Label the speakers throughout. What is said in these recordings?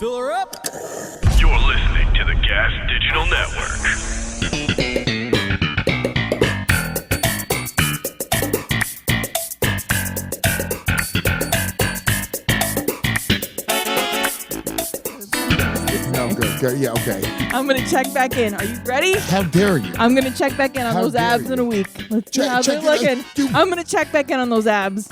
Speaker 1: Fill her up.
Speaker 2: You're listening to the Gas Digital Network.
Speaker 3: No, good. Yeah, okay.
Speaker 1: I'm going to check back in. Are you ready?
Speaker 3: How dare you?
Speaker 1: I'm going to check back in on
Speaker 3: How
Speaker 1: those
Speaker 3: dare
Speaker 1: abs
Speaker 3: you?
Speaker 1: in a week. Let's see how
Speaker 3: Check
Speaker 1: they're
Speaker 3: it out.
Speaker 1: looking.
Speaker 3: Dude.
Speaker 1: I'm going to check back in on those abs.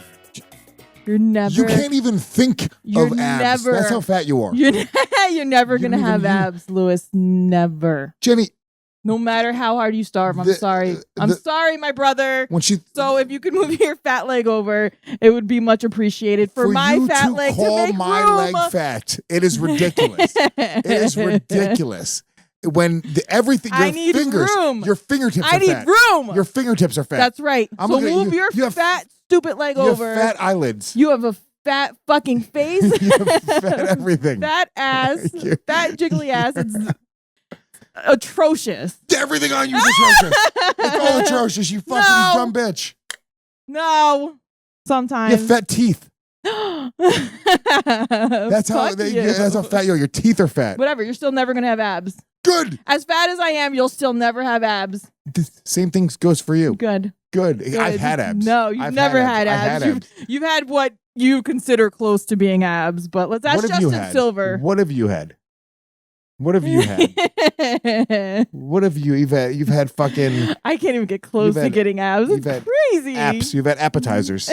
Speaker 1: You're never.
Speaker 3: You can't even think
Speaker 1: You're
Speaker 3: of abs.
Speaker 1: never-
Speaker 3: That's how fat you are.
Speaker 1: You're never
Speaker 3: You
Speaker 1: going to
Speaker 3: don't
Speaker 1: have
Speaker 3: even-
Speaker 1: abs, Lewis. Never.
Speaker 3: Jenny,
Speaker 1: No matter how hard you starve. I'm sorry. I'm sorry, my brother.
Speaker 3: when she
Speaker 1: So if you could move your fat leg over, it would be much appreciated for my
Speaker 3: you
Speaker 1: fat
Speaker 3: to
Speaker 1: leg to
Speaker 3: call
Speaker 1: make
Speaker 3: my
Speaker 1: room.
Speaker 3: leg fat, it is ridiculous. It is ridiculous. When everything, your
Speaker 1: I need
Speaker 3: fingers,
Speaker 1: room.
Speaker 3: your fingertips
Speaker 1: I
Speaker 3: are
Speaker 1: need
Speaker 3: fat.
Speaker 1: room.
Speaker 3: Your fingertips are fat.
Speaker 1: That's right.
Speaker 3: I'm
Speaker 1: So
Speaker 3: looking at
Speaker 1: move
Speaker 3: you.
Speaker 1: your
Speaker 3: You have-
Speaker 1: fat, stupid leg
Speaker 3: You
Speaker 1: over.
Speaker 3: have fat eyelids.
Speaker 1: You have a fat fucking face.
Speaker 3: You have fat everything.
Speaker 1: Fat ass.
Speaker 3: You-
Speaker 1: Fat jiggly ass. It's atrocious.
Speaker 3: Everything on you is atrocious. It's all atrocious. You fucking
Speaker 1: No.
Speaker 3: dumb bitch.
Speaker 1: No.
Speaker 3: You
Speaker 1: Sometimes.
Speaker 3: have fat teeth. That's how.
Speaker 1: Fuck you.
Speaker 3: That's how fat you are. Your teeth are fat.
Speaker 1: Whatever. You're still never going to have abs.
Speaker 3: Good.
Speaker 1: As fat as I am, you'll still never have abs.
Speaker 3: The same thing goes for you.
Speaker 1: Good.
Speaker 3: Good.
Speaker 1: Good.
Speaker 3: I've had abs.
Speaker 1: No, you've never had abs.
Speaker 3: I've had abs.
Speaker 1: You've had what you consider close to being abs, but let's ask
Speaker 3: What have you
Speaker 1: Justin
Speaker 3: had?
Speaker 1: Silver.
Speaker 3: What have you had? What have you had? What have you? You've had fucking
Speaker 1: I can't even get close
Speaker 3: You've
Speaker 1: to
Speaker 3: had-
Speaker 1: getting abs.
Speaker 3: you've
Speaker 1: It's
Speaker 3: had
Speaker 1: crazy.
Speaker 3: apps. You've had appetizers.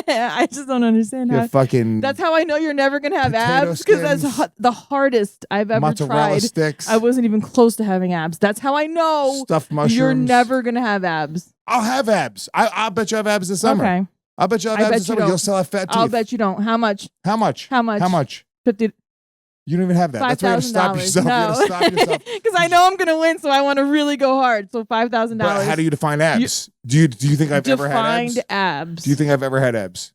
Speaker 1: I just don't understand
Speaker 3: You
Speaker 1: how.
Speaker 3: have fucking
Speaker 1: That's how I know you're never gonna have
Speaker 3: potato
Speaker 1: abs because that's
Speaker 3: skins,
Speaker 1: the hardest I've ever
Speaker 3: mozzarella
Speaker 1: tried.
Speaker 3: sticks.
Speaker 1: I wasn't even close to having abs. That's how I know
Speaker 3: stuffed mushrooms.
Speaker 1: you're never gonna have abs.
Speaker 3: I'll have abs. I'll bet you have abs this summer.
Speaker 1: Okay,
Speaker 3: I'll bet you have
Speaker 1: I
Speaker 3: abs
Speaker 1: bet
Speaker 3: this
Speaker 1: you
Speaker 3: summer.
Speaker 1: don't.
Speaker 3: You'll still have fat teeth.
Speaker 1: I'll bet you don't. How much?
Speaker 3: How much?
Speaker 1: How much?
Speaker 3: How much?
Speaker 1: 50.
Speaker 3: You don't even have that. That's why you have to stop
Speaker 1: $5,000.
Speaker 3: yourself. You
Speaker 1: No,
Speaker 3: have to stop yourself.
Speaker 1: because I know I'm gonna win, so I want to really go hard. So $5,000.
Speaker 3: But how do you define abs? Do you think I've ever had abs?
Speaker 1: Defined abs.
Speaker 3: Do you think I've ever had abs?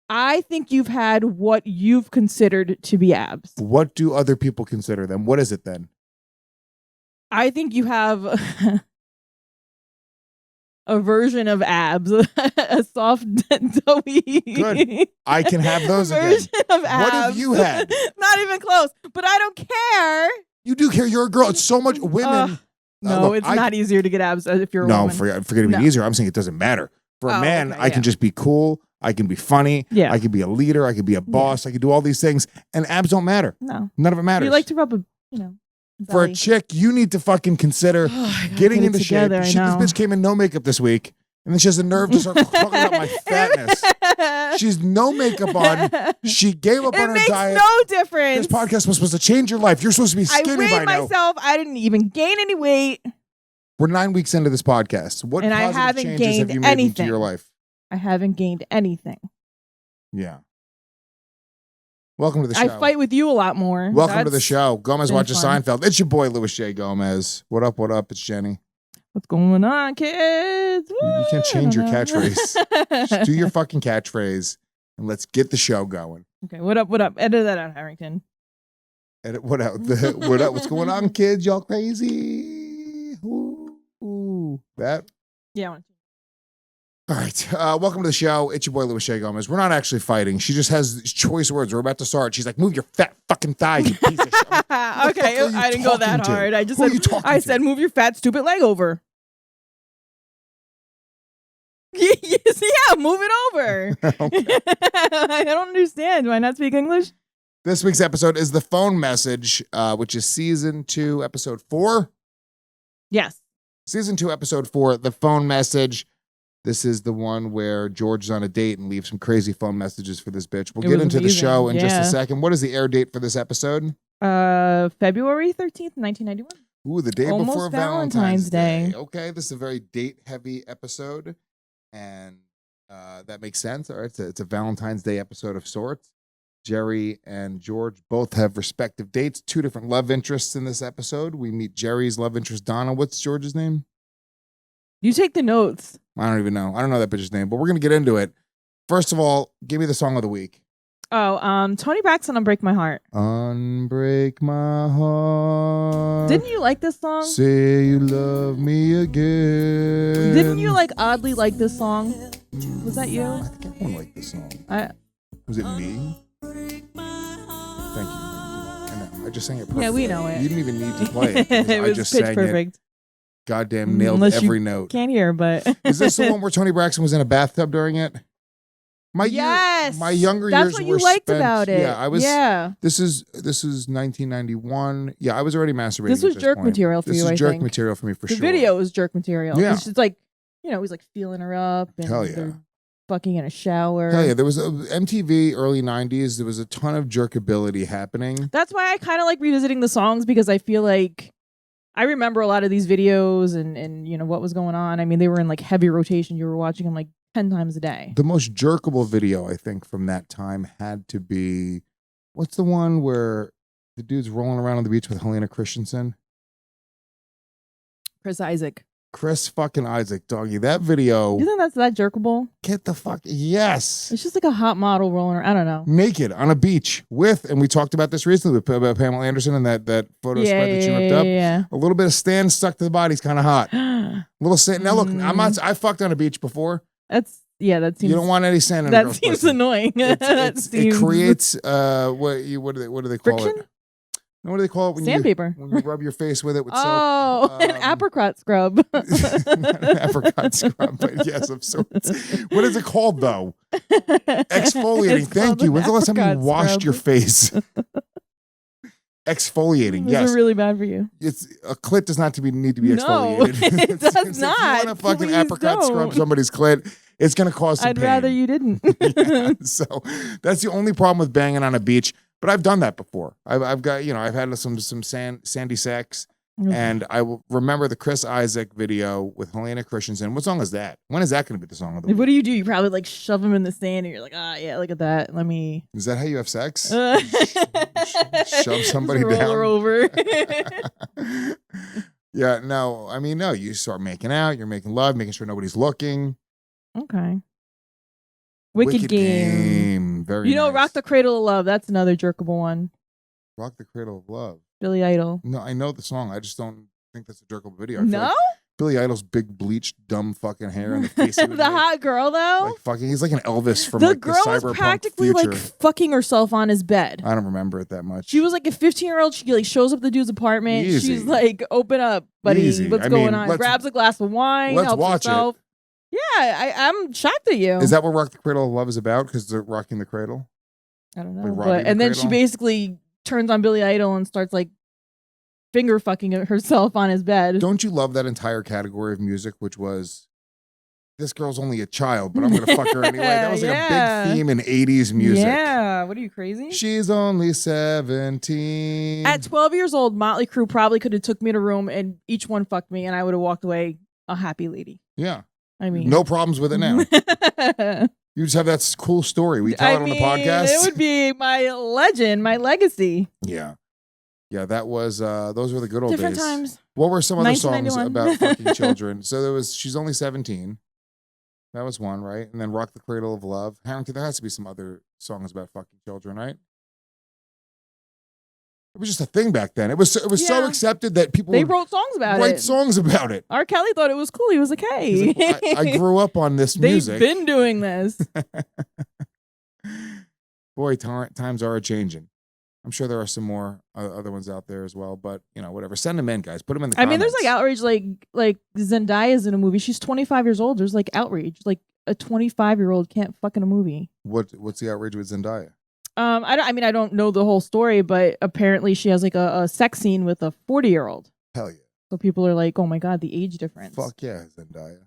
Speaker 1: I think you've had what you've considered to be abs.
Speaker 3: What do other people consider them? What is it then?
Speaker 1: I think you have a version of abs, a soft, doughy.
Speaker 3: Good. I can have those again.
Speaker 1: version of abs.
Speaker 3: What have you had?
Speaker 1: Not even close. But I don't care.
Speaker 3: You do care. You're a girl. It's so much women.
Speaker 1: No,
Speaker 3: look,
Speaker 1: it's not easier to get abs if you're a
Speaker 3: No,
Speaker 1: woman.
Speaker 3: forget it being
Speaker 1: No.
Speaker 3: easier. I'm saying it doesn't matter. For a
Speaker 1: Oh,
Speaker 3: man,
Speaker 1: okay,
Speaker 3: I can
Speaker 1: yeah.
Speaker 3: just be cool. I can be funny.
Speaker 1: Yeah.
Speaker 3: I can be a leader. I can be a boss. I can do all these things. And abs don't matter.
Speaker 1: No.
Speaker 3: None of it matters.
Speaker 1: You like to rub a,
Speaker 3: For a
Speaker 1: belly.
Speaker 3: chick, you need to fucking consider
Speaker 1: I gotta
Speaker 3: getting
Speaker 1: get it
Speaker 3: into
Speaker 1: together,
Speaker 3: shape.
Speaker 1: I know.
Speaker 3: This bitch came in no makeup this week. And then she has the nerve to start talking about my fatness. She's no makeup on. She gave up on
Speaker 1: It
Speaker 3: her
Speaker 1: makes
Speaker 3: diet.
Speaker 1: no difference.
Speaker 3: This podcast was supposed to change your life. You're supposed to be
Speaker 1: I
Speaker 3: skinny by
Speaker 1: weighed
Speaker 3: now.
Speaker 1: myself. I didn't even gain any weight.
Speaker 3: We're 9 weeks into this podcast. What
Speaker 1: And I
Speaker 3: positive
Speaker 1: haven't
Speaker 3: changes have
Speaker 1: gained
Speaker 3: you made into
Speaker 1: anything.
Speaker 3: your life?
Speaker 1: I haven't gained anything.
Speaker 3: Yeah. Welcome to the show.
Speaker 1: I fight with you a lot more.
Speaker 3: Welcome to the
Speaker 1: That's
Speaker 3: show. Gomez
Speaker 1: been
Speaker 3: Watches
Speaker 1: fun.
Speaker 3: Seinfeld. It's your boy, Louis J. Gomez. What up, what up? It's Jenny.
Speaker 1: What's going on, kids?
Speaker 3: You can't change your
Speaker 1: catchphrase.
Speaker 3: Just do your fucking catchphrase and let's get the show going.
Speaker 1: Okay, what up, what up? Edit that out, Harrington.
Speaker 3: And what up? What up? What's going on, kids? Y'all crazy? Ooh. That.
Speaker 1: Yeah, I want to.
Speaker 3: All right. Welcome to the show. It's your boy, Louis J. Gomez. We're not actually fighting. She just has choice words. We're about to start. She's like, move your fat fucking thighs, you piece of shit. I'm like,
Speaker 1: Okay,
Speaker 3: fuck are you
Speaker 1: I didn't go that
Speaker 3: talking to?
Speaker 1: hard. I just
Speaker 3: Who are
Speaker 1: said,
Speaker 3: you talking
Speaker 1: I
Speaker 3: to?
Speaker 1: said, move your fat, stupid leg over. Yeah, move it over.
Speaker 3: Okay.
Speaker 1: I don't understand. Do I not speak English?
Speaker 3: This week's episode is The Phone Message, which is season 2, episode 4.
Speaker 1: Yes.
Speaker 3: Season 2, episode 4, The Phone Message. This is the one where George is on a date and leaves some crazy phone messages for this bitch. We'll
Speaker 1: It
Speaker 3: get
Speaker 1: was
Speaker 3: into the
Speaker 1: amazing.
Speaker 3: show in just
Speaker 1: Yeah.
Speaker 3: a second. What is the air date for this episode?
Speaker 1: February 13th, 1991.
Speaker 3: Ooh, the day
Speaker 1: Almost
Speaker 3: before
Speaker 1: Valentine's
Speaker 3: Valentine's
Speaker 1: Day.
Speaker 3: Okay, this is a very date-heavy episode, and that makes sense. All right, it's a Valentine's Day episode of sorts. Jerry and George both have respective dates, 2 different love interests in this episode. We meet Jerry's love interest, Donna. What's George's name?
Speaker 1: You take the notes.
Speaker 3: I don't even know. I don't know that bitch's name, but we're going to get into it. First of all, give me the song of the week.
Speaker 1: Oh, Tony Braxton, Unbreak My Heart.
Speaker 3: Unbreak my heart.
Speaker 1: Didn't you like this song?
Speaker 3: Say you love me again.
Speaker 1: Didn't you oddly like this song? Was that you?
Speaker 3: I think everyone liked this song.
Speaker 1: I
Speaker 3: Was it me? I just sang it perfect.
Speaker 1: Yeah, we know it.
Speaker 3: You didn't even need to play it.
Speaker 1: It
Speaker 3: I
Speaker 1: was
Speaker 3: just
Speaker 1: pitch
Speaker 3: sang
Speaker 1: perfect.
Speaker 3: it. Goddamn nailed
Speaker 1: Unless
Speaker 3: every
Speaker 1: you
Speaker 3: note.
Speaker 1: Can't hear, but
Speaker 3: Is this the one where Tony Braxton was in a bathtub during it? My
Speaker 1: yes,
Speaker 3: my younger
Speaker 1: that's
Speaker 3: years
Speaker 1: what
Speaker 3: were
Speaker 1: you liked
Speaker 3: spent,
Speaker 1: about it.
Speaker 3: Yeah, I was.
Speaker 1: Yeah,
Speaker 3: This is 1991. Yeah, I was already masturbating.
Speaker 1: this was
Speaker 3: at
Speaker 1: jerk
Speaker 3: point.
Speaker 1: material for
Speaker 3: this
Speaker 1: you.
Speaker 3: Is
Speaker 1: I
Speaker 3: jerk
Speaker 1: think
Speaker 3: material for me for
Speaker 1: the
Speaker 3: sure.
Speaker 1: video was jerk material.
Speaker 3: Yeah.
Speaker 1: It's just like, he's like feeling her up and
Speaker 3: Hell yeah.
Speaker 1: they're fucking in a shower.
Speaker 3: Hell yeah, there was MTV early 90s. There was a ton of jerkability happening.
Speaker 1: That's why I kind of like revisiting the songs, because I feel like I remember a lot of these videos and what was going on. I mean, they were in like heavy rotation. You were watching them like 10 times a day.
Speaker 3: The most jerkable video, I think, from that time had to be, what's the one where the dude's rolling around on the beach with Helena Christensen? Chris fucking Isaac, doggy. That video.
Speaker 1: You think that's that jerkable?
Speaker 3: Get the fuck. Yes.
Speaker 1: It's just like a hot model rolling around. I don't know.
Speaker 3: Naked on a beach with, and we talked about this recently about Pamela Anderson and that photo spread that she ripped up.
Speaker 1: Yeah.
Speaker 3: A little bit of stand stuck to the body's kind of hot. A little sand. Now look, I fucked on a beach before.
Speaker 1: That seems.
Speaker 3: You don't want any sand in a
Speaker 1: That
Speaker 3: girl's
Speaker 1: seems
Speaker 3: pussy.
Speaker 1: annoying.
Speaker 3: It creates what do they call
Speaker 1: friction?
Speaker 3: it? No, what do they call it when
Speaker 1: Sandpaper.
Speaker 3: when you rub your face with it with
Speaker 1: Oh,
Speaker 3: soap?
Speaker 1: an apricot scrub.
Speaker 3: Not an apricot scrub, but yes, of sorts. What is it called though? Exfoliating.
Speaker 1: It's
Speaker 3: Thank
Speaker 1: called
Speaker 3: you.
Speaker 1: an
Speaker 3: When's the last time you
Speaker 1: apricot
Speaker 3: washed
Speaker 1: scrub.
Speaker 3: your face? Exfoliating.
Speaker 1: Those
Speaker 3: Yes.
Speaker 1: are really bad for you.
Speaker 3: It's a clit does not need to be
Speaker 1: No,
Speaker 3: exfoliated.
Speaker 1: it does
Speaker 3: If you
Speaker 1: not.
Speaker 3: want to fucking
Speaker 1: Please
Speaker 3: apricot scrub
Speaker 1: don't.
Speaker 3: somebody's clit, it's going to cause some
Speaker 1: I'd
Speaker 3: pain.
Speaker 1: rather you didn't.
Speaker 3: Yeah, so that's the only problem with banging on a beach. But I've done that before. I've got I've had some sandy sex, and I will remember the Chris Isaac video with Helena Christensen. What song is that? When is that going to be the song of the week?
Speaker 1: What do? You probably like shove them in the sand, and you're like, yeah, look at that. Let me.
Speaker 3: Is that how you have sex?
Speaker 1: Shove
Speaker 3: somebody
Speaker 1: roll
Speaker 3: down.
Speaker 1: her over.
Speaker 3: Yeah, no. I mean, no. You start making out. You're making love, making sure nobody's looking.
Speaker 1: Okay. Wicked game.
Speaker 3: Very nice.
Speaker 1: Rock the Cradle of Love. That's another jerkable one.
Speaker 3: Rock the Cradle of Love.
Speaker 1: Billy Idol.
Speaker 3: No, I know the song. I just don't think that's a jerkable video. I feel
Speaker 1: No?
Speaker 3: like Billy Idol's big bleached dumb fucking hair and the face.
Speaker 1: The hot girl though.
Speaker 3: Like fucking, he's like an Elvis from
Speaker 1: The
Speaker 3: like
Speaker 1: girl
Speaker 3: the
Speaker 1: was
Speaker 3: cyberpunk
Speaker 1: practically
Speaker 3: future.
Speaker 1: like fucking herself on his bed.
Speaker 3: I don't remember it that much.
Speaker 1: She was like a 15-year-old. She like shows up at the dude's apartment.
Speaker 3: Easy.
Speaker 1: She's like, "Open up, buddy.
Speaker 3: Easy.
Speaker 1: What's
Speaker 3: I
Speaker 1: going
Speaker 3: mean,
Speaker 1: on?" Grabs a glass of wine.
Speaker 3: let's
Speaker 1: Helps
Speaker 3: watch
Speaker 1: herself.
Speaker 3: it.
Speaker 1: Yeah, I'm shocked at you.
Speaker 3: Is that what Rock the Cradle of Love is about? Because they're rocking the cradle.
Speaker 1: I don't know.
Speaker 3: like robbing the
Speaker 1: And then she
Speaker 3: cradle?
Speaker 1: basically turns on Billy Idol and starts like finger fucking herself on his bed.
Speaker 3: Don't you love that entire category of music, which was, this girl's only a child, but I'm going to fuck her anyway? That was like
Speaker 1: Yeah.
Speaker 3: a big theme in 80s music.
Speaker 1: Yeah. What are you, crazy?
Speaker 3: She's only 17.
Speaker 1: At 12 years old, Motley Crue probably could have took me to a room and each one fucked me, and I would have walked away a happy lady.
Speaker 3: Yeah.
Speaker 1: I mean,
Speaker 3: No problems with it now. You just have that cool story. We tell it on the podcast.
Speaker 1: It would be my legend, my legacy.
Speaker 3: Yeah. Yeah, that was those were the good old
Speaker 1: Different
Speaker 3: days.
Speaker 1: times.
Speaker 3: What were some other songs
Speaker 1: 1991.
Speaker 3: about fucking children? So there was She's Only 17. That was one, right? And then Rock the Cradle of Love. Harrington, there has to be some other songs about fucking children, right? It was just a thing back then. It was so
Speaker 1: Yeah.
Speaker 3: accepted that people
Speaker 1: They
Speaker 3: would
Speaker 1: wrote songs about
Speaker 3: write
Speaker 1: it.
Speaker 3: songs about it.
Speaker 1: R. Kelly thought it was cool. He was like, hey.
Speaker 3: He's like, I grew up on this
Speaker 1: They've
Speaker 3: music.
Speaker 1: been doing this.
Speaker 3: Boy, times are changing. I'm sure there are some more other ones out there as well, but whatever. Send them in, guys. Put them in the
Speaker 1: I
Speaker 3: comments.
Speaker 1: mean, there's like outrage, like Zendaya's in a movie. She's 25 years old. There's like outrage. Like a 25-year-old can't fuck in a movie.
Speaker 3: What's the outrage with Zendaya?
Speaker 1: I don't know the whole story, but apparently she has like a sex scene with a 40-year-old.
Speaker 3: Hell yeah.
Speaker 1: So people are like, oh my God, the age difference.
Speaker 3: Fuck yeah, Zendaya.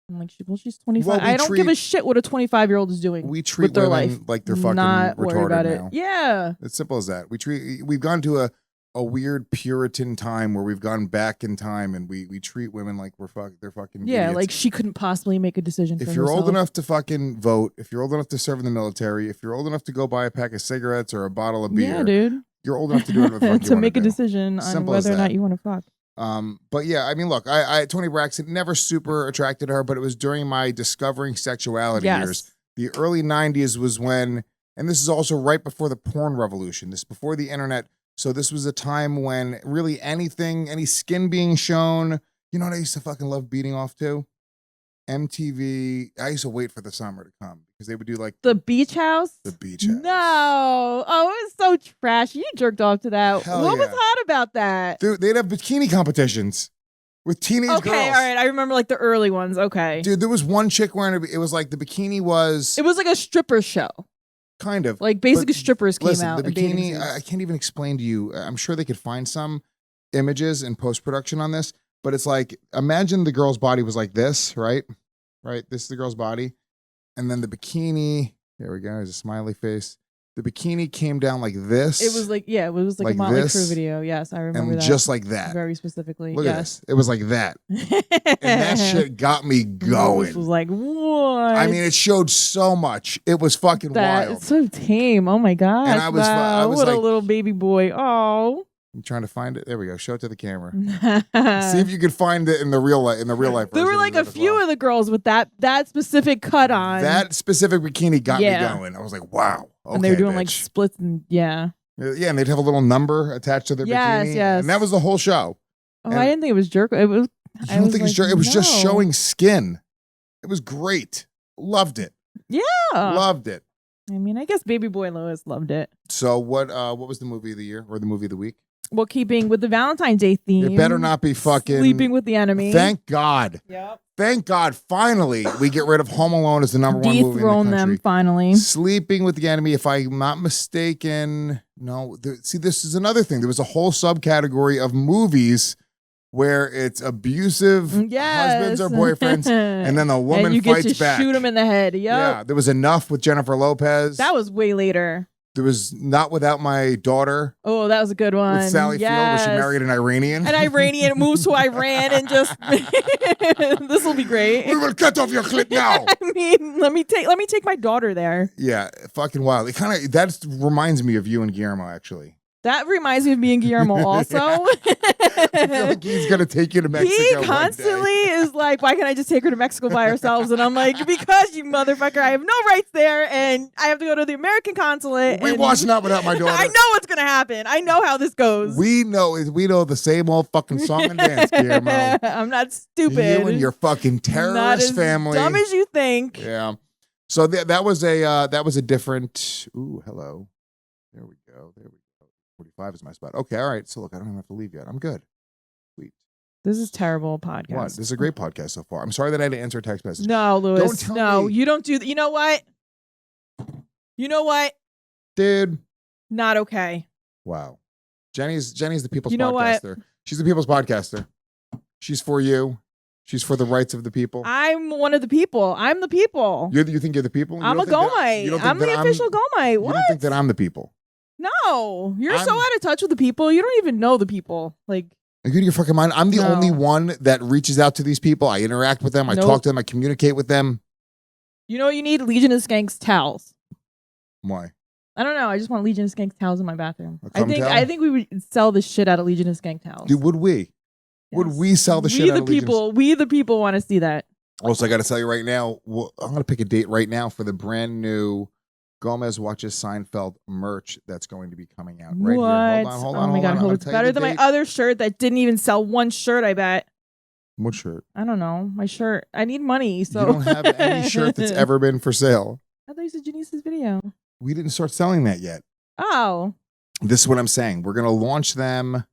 Speaker 1: I'm like, she's 25.
Speaker 3: Well,
Speaker 1: I don't give a shit what a 25-year-old is doing.
Speaker 3: We treat
Speaker 1: with their
Speaker 3: women
Speaker 1: life.
Speaker 3: like they're fucking
Speaker 1: Not worry
Speaker 3: retarded
Speaker 1: about
Speaker 3: now.
Speaker 1: it. Yeah.
Speaker 3: It's simple as that. We've gone to a weird Puritan time where we've gone back in time and we treat women like they're fucking
Speaker 1: Yeah,
Speaker 3: idiots.
Speaker 1: like she couldn't possibly make a decision for
Speaker 3: If you're old
Speaker 1: herself.
Speaker 3: enough to fucking vote, if you're old enough to serve in the military, if you're old enough to go buy a pack of cigarettes or a bottle of beer,
Speaker 1: Yeah, dude.
Speaker 3: you're old enough to do whatever the fuck you
Speaker 1: to
Speaker 3: wanna
Speaker 1: make a
Speaker 3: do.
Speaker 1: decision on
Speaker 3: Simple as
Speaker 1: whether or
Speaker 3: that.
Speaker 1: not you want to fuck.
Speaker 3: But yeah, I mean, look, I Tony Braxton never super attracted to her, but it was during my discovering sexuality years. The early 90s was when, and this is also right before the porn revolution, this is before the internet. So this was a time when really anything, any skin being shown, you know what I used to fucking love beating off to? MTV. I used to wait for the summer to come because they would do like
Speaker 1: The Beach House?
Speaker 3: the beach house.
Speaker 1: No. Oh, it was so trashy. You jerked off to that.
Speaker 3: Hell
Speaker 1: What was
Speaker 3: yeah.
Speaker 1: hot about that?
Speaker 3: Dude, they'd have bikini competitions with teenage
Speaker 1: Okay,
Speaker 3: girls.
Speaker 1: all right. I remember like the early ones. Okay.
Speaker 3: Dude, there was one chick wearing it was like the bikini was
Speaker 1: It was like a stripper show.
Speaker 3: kind of.
Speaker 1: Like basically
Speaker 3: But
Speaker 1: strippers came
Speaker 3: listen,
Speaker 1: out.
Speaker 3: the
Speaker 1: in bathing
Speaker 3: bikini,
Speaker 1: suits.
Speaker 3: I can't even explain to you. I'm sure they could find some images in post-production on this, but it's like, imagine the girl's body was like this, right? Right? This is the girl's body. And then the bikini, there we go, there's a smiley face. The bikini came down like this.
Speaker 1: It was like, yeah, it was like
Speaker 3: like
Speaker 1: a Motley
Speaker 3: this,
Speaker 1: Crue video. Yes, I remember
Speaker 3: and
Speaker 1: that.
Speaker 3: just like that.
Speaker 1: Very specifically.
Speaker 3: Look at
Speaker 1: yes.
Speaker 3: this. It was like that. And that shit got me
Speaker 1: This
Speaker 3: going.
Speaker 1: was like, what?
Speaker 3: I mean, it showed so much. It was fucking
Speaker 1: that
Speaker 3: wild.
Speaker 1: it's so tame. Oh my gosh.
Speaker 3: And I was
Speaker 1: wow. What a
Speaker 3: like-
Speaker 1: little baby boy. Oh.
Speaker 3: I'm trying to find it. There we go. Show it to the camera. See if you could find it in the real life. In the real life.
Speaker 1: There were
Speaker 3: version
Speaker 1: like
Speaker 3: of
Speaker 1: a
Speaker 3: it as
Speaker 1: few
Speaker 3: well.
Speaker 1: of the girls with that specific cut on.
Speaker 3: That specific bikini got me
Speaker 1: Yeah.
Speaker 3: going. I was like, wow. Okay,
Speaker 1: and they were doing like
Speaker 3: bitch.
Speaker 1: splits and yeah.
Speaker 3: Yeah, and they'd have a little number attached to their
Speaker 1: Yes,
Speaker 3: bikini.
Speaker 1: yes.
Speaker 3: And that was the whole show.
Speaker 1: Oh,
Speaker 3: And-
Speaker 1: I didn't think it was jerk. It was.
Speaker 3: You
Speaker 1: I
Speaker 3: don't
Speaker 1: was
Speaker 3: think it's
Speaker 1: like,
Speaker 3: it was just
Speaker 1: no.
Speaker 3: showing skin. It was great. Loved it.
Speaker 1: Yeah.
Speaker 3: Loved it.
Speaker 1: I mean, I guess Baby Boy Lois loved it.
Speaker 3: So what was the movie of the year or the movie of the week?
Speaker 1: Well, keeping with the Valentine's Day theme.
Speaker 3: It better not be fucking
Speaker 1: Sleeping with the Enemy.
Speaker 3: Thank God.
Speaker 1: Yep.
Speaker 3: Thank God. Finally, we get rid of Home Alone as the number one movie in the
Speaker 1: Dethrone
Speaker 3: country.
Speaker 1: them finally.
Speaker 3: Sleeping with the Enemy, if I'm not mistaken. No, see, this is another thing. There was a whole subcategory of movies where it's abusive
Speaker 1: Yes.
Speaker 3: husbands or boyfriends, and then the woman
Speaker 1: and you get
Speaker 3: fights
Speaker 1: to
Speaker 3: back.
Speaker 1: shoot him in the head. Yep.
Speaker 3: Yeah, there was Enough with Jennifer Lopez.
Speaker 1: That was way later.
Speaker 3: There was Not Without My Daughter
Speaker 1: Oh, that was a good one.
Speaker 3: with Sally Field, where she
Speaker 1: Yes.
Speaker 3: married an Iranian.
Speaker 1: An Iranian moves to Iran and just this will be great.
Speaker 3: We will cut off your clit now.
Speaker 1: I mean, let me take my daughter there.
Speaker 3: Yeah, fucking wild. It kind of that reminds me of you and Guillermo, actually.
Speaker 1: That reminds me of me and Guillermo also.
Speaker 3: I feel like he's gonna take you to Mexico.
Speaker 1: He
Speaker 3: one
Speaker 1: constantly
Speaker 3: day.
Speaker 1: is like, why can't I just take her to Mexico by ourselves? And I'm like, because you motherfucker, I have no rights there and I have to go to the American consulate.
Speaker 3: We
Speaker 1: and
Speaker 3: watched Not Without My Daughter.
Speaker 1: I know what's going to happen. I know how this goes.
Speaker 3: We know the same old fucking song and dance, Guillermo.
Speaker 1: I'm not stupid.
Speaker 3: You and your fucking
Speaker 1: Not
Speaker 3: terrorist
Speaker 1: as
Speaker 3: family.
Speaker 1: dumb as you think.
Speaker 3: Yeah. So that was a different. Ooh, hello. There we go. 45 is my spot. Okay, all right. So look, I don't even have to leave yet. I'm good. Sweet.
Speaker 1: This is terrible podcast.
Speaker 3: What? This is a great podcast so far. I'm sorry that I had to answer a text message.
Speaker 1: No, Lewis.
Speaker 3: Don't tell
Speaker 1: no,
Speaker 3: me.
Speaker 1: you don't do that. You know what? You know what?
Speaker 3: Dude.
Speaker 1: Not okay.
Speaker 3: Wow. Jenny's the people's
Speaker 1: You know what?
Speaker 3: podcaster. She's the people's podcaster. She's for you. She's for the rights of the people.
Speaker 1: I'm one of the people. I'm the people.
Speaker 3: You think you're the people? You
Speaker 1: I'm a
Speaker 3: don't think that- you
Speaker 1: Gomite.
Speaker 3: don't think
Speaker 1: I'm
Speaker 3: that
Speaker 1: the official Gomite.
Speaker 3: You
Speaker 1: What?
Speaker 3: don't think that I'm the people?
Speaker 1: No, you're so
Speaker 3: I'm-
Speaker 1: out of touch with the people. You don't even know the people. Like,
Speaker 3: Are you out of your fucking mind? I'm the
Speaker 1: No.
Speaker 3: only one that reaches out to these people. I interact with them. I
Speaker 1: Nope.
Speaker 3: talk to them. I communicate with them.
Speaker 1: you know what you need? Legion of Skanks towels.
Speaker 3: Why?
Speaker 1: I don't know. I just want Legion of Skank towels in my bathroom.
Speaker 3: A
Speaker 1: I
Speaker 3: cum
Speaker 1: think
Speaker 3: towel?
Speaker 1: I think we would sell the shit out of Legion of Skank towels.
Speaker 3: Dude, would we? Would
Speaker 1: Yes.
Speaker 3: we sell the shit out of Legion's-
Speaker 1: We the people want to see that.
Speaker 3: Also, I got to tell you right now, I'm going to pick a date right now for the brand new Gomez Watches Seinfeld merch that's going to be coming out right
Speaker 1: What?
Speaker 3: here. Hold on.
Speaker 1: Oh my god, I
Speaker 3: I'm
Speaker 1: hope
Speaker 3: gonna
Speaker 1: it's
Speaker 3: tell you
Speaker 1: better
Speaker 3: the
Speaker 1: than my
Speaker 3: date.
Speaker 1: other shirt that didn't even sell one shirt, I bet.
Speaker 3: What shirt?
Speaker 1: I don't know. My shirt. I need money, so
Speaker 3: You don't have any shirt that's ever been for sale.
Speaker 1: I thought you said Jeniece's video.
Speaker 3: We didn't start selling that yet.
Speaker 1: Oh.
Speaker 3: This is what I'm saying. We're going to launch them.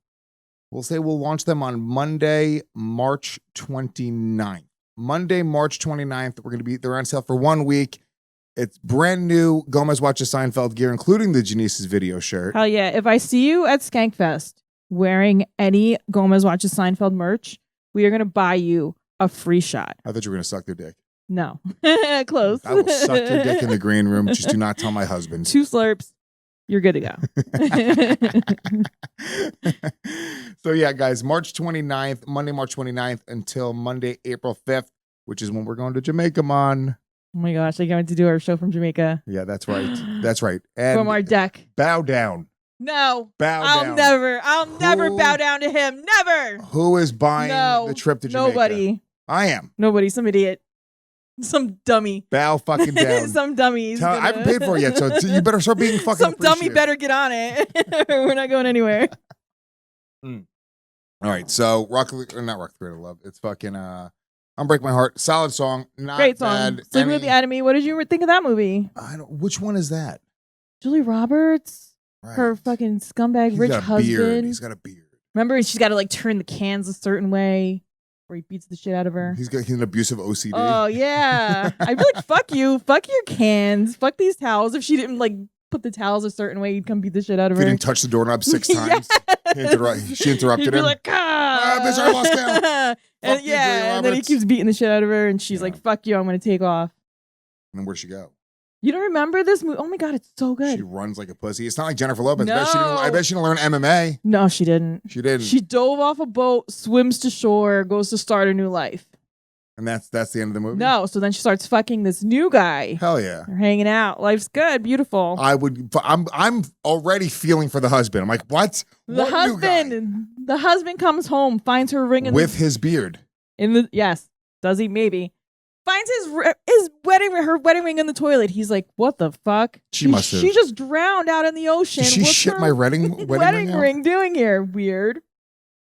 Speaker 3: We'll launch them on Monday, March 29th. Monday, March 29th. They're on sale for 1 week. It's brand new Gomez Watches Seinfeld gear, including the Jeniece's video shirt.
Speaker 1: Hell yeah. If I see you at Skankfest wearing any Gomez Watches Seinfeld merch, we are going to buy you a free shot.
Speaker 3: I thought you were going to suck their dick.
Speaker 1: No. Close.
Speaker 3: I will suck your dick in the green room. Just do not tell my husband.
Speaker 1: 2 slurps. You're good to go.
Speaker 3: So yeah, guys, March 29th, Monday, March 29th until Monday, April 5th, which is when we're going to Jamaica, man.
Speaker 1: Oh my gosh, I can't wait to do our show from Jamaica.
Speaker 3: Yeah, that's right. That's right. And
Speaker 1: From our deck.
Speaker 3: bow down.
Speaker 1: No.
Speaker 3: Bow
Speaker 1: I'll
Speaker 3: down.
Speaker 1: never
Speaker 3: Who-
Speaker 1: bow down to him. Never.
Speaker 3: Who is buying
Speaker 1: No.
Speaker 3: the trip to Jamaica?
Speaker 1: Nobody.
Speaker 3: I am.
Speaker 1: Nobody. Some idiot. Some dummy.
Speaker 3: Bow fucking down.
Speaker 1: Some dummies.
Speaker 3: I haven't paid for it yet, so you better start being fucking
Speaker 1: Some dummy
Speaker 3: appreciative.
Speaker 1: better get on it. We're not going anywhere.
Speaker 3: All right, so not Rock the Cradle of Love. It's fucking Unbreak My Heart. Solid song. Not
Speaker 1: Great song.
Speaker 3: bad.
Speaker 1: Sleeping with the Enemy. What did you think of that movie?
Speaker 3: Which one is that?
Speaker 1: Julie Roberts,
Speaker 3: Right.
Speaker 1: her fucking scumbag rich husband.
Speaker 3: Beard. He's got a beard.
Speaker 1: Remember, she's got to like turn the cans a certain way, or he beats the shit out of her.
Speaker 3: He's an abusive OCD.
Speaker 1: Oh yeah, I'd be like, fuck you, fuck your cans, fuck these towels. If she didn't like put the towels a certain way, he'd come beat the shit out of
Speaker 3: If
Speaker 1: her.
Speaker 3: he didn't touch the doorknob 6 times, she interrupted
Speaker 1: He'd be
Speaker 3: him.
Speaker 1: like,
Speaker 3: bitch, I lost count.
Speaker 1: And
Speaker 3: Fuck you, Julia
Speaker 1: and then he
Speaker 3: Roberts.
Speaker 1: keeps beating the shit out of her, and she's
Speaker 3: Yeah.
Speaker 1: like, fuck you, I'm gonna take off.
Speaker 3: And then where'd she go?
Speaker 1: You don't remember this movie? Oh my god, it's so good.
Speaker 3: She runs like a pussy. It's not like Jennifer Lopez.
Speaker 1: No.
Speaker 3: I bet she didn't learn MMA.
Speaker 1: No, she didn't.
Speaker 3: She didn't.
Speaker 1: She dove off a boat, swims to shore, goes to start a new life.
Speaker 3: And that's the end of the movie?
Speaker 1: No, so then she starts fucking this new guy.
Speaker 3: Hell yeah.
Speaker 1: They're hanging out. Life's good, beautiful.
Speaker 3: I'm already feeling for the husband. I'm like, what?
Speaker 1: The husband comes home, finds her ring
Speaker 3: With his beard.
Speaker 1: Yes. Does he? Maybe. Finds his wedding ring in the toilet. He's like, what the fuck?
Speaker 3: She must have.
Speaker 1: She just drowned out in the ocean.
Speaker 3: Did she
Speaker 1: What's
Speaker 3: shit
Speaker 1: her
Speaker 3: my wedding
Speaker 1: ring doing here? Weird.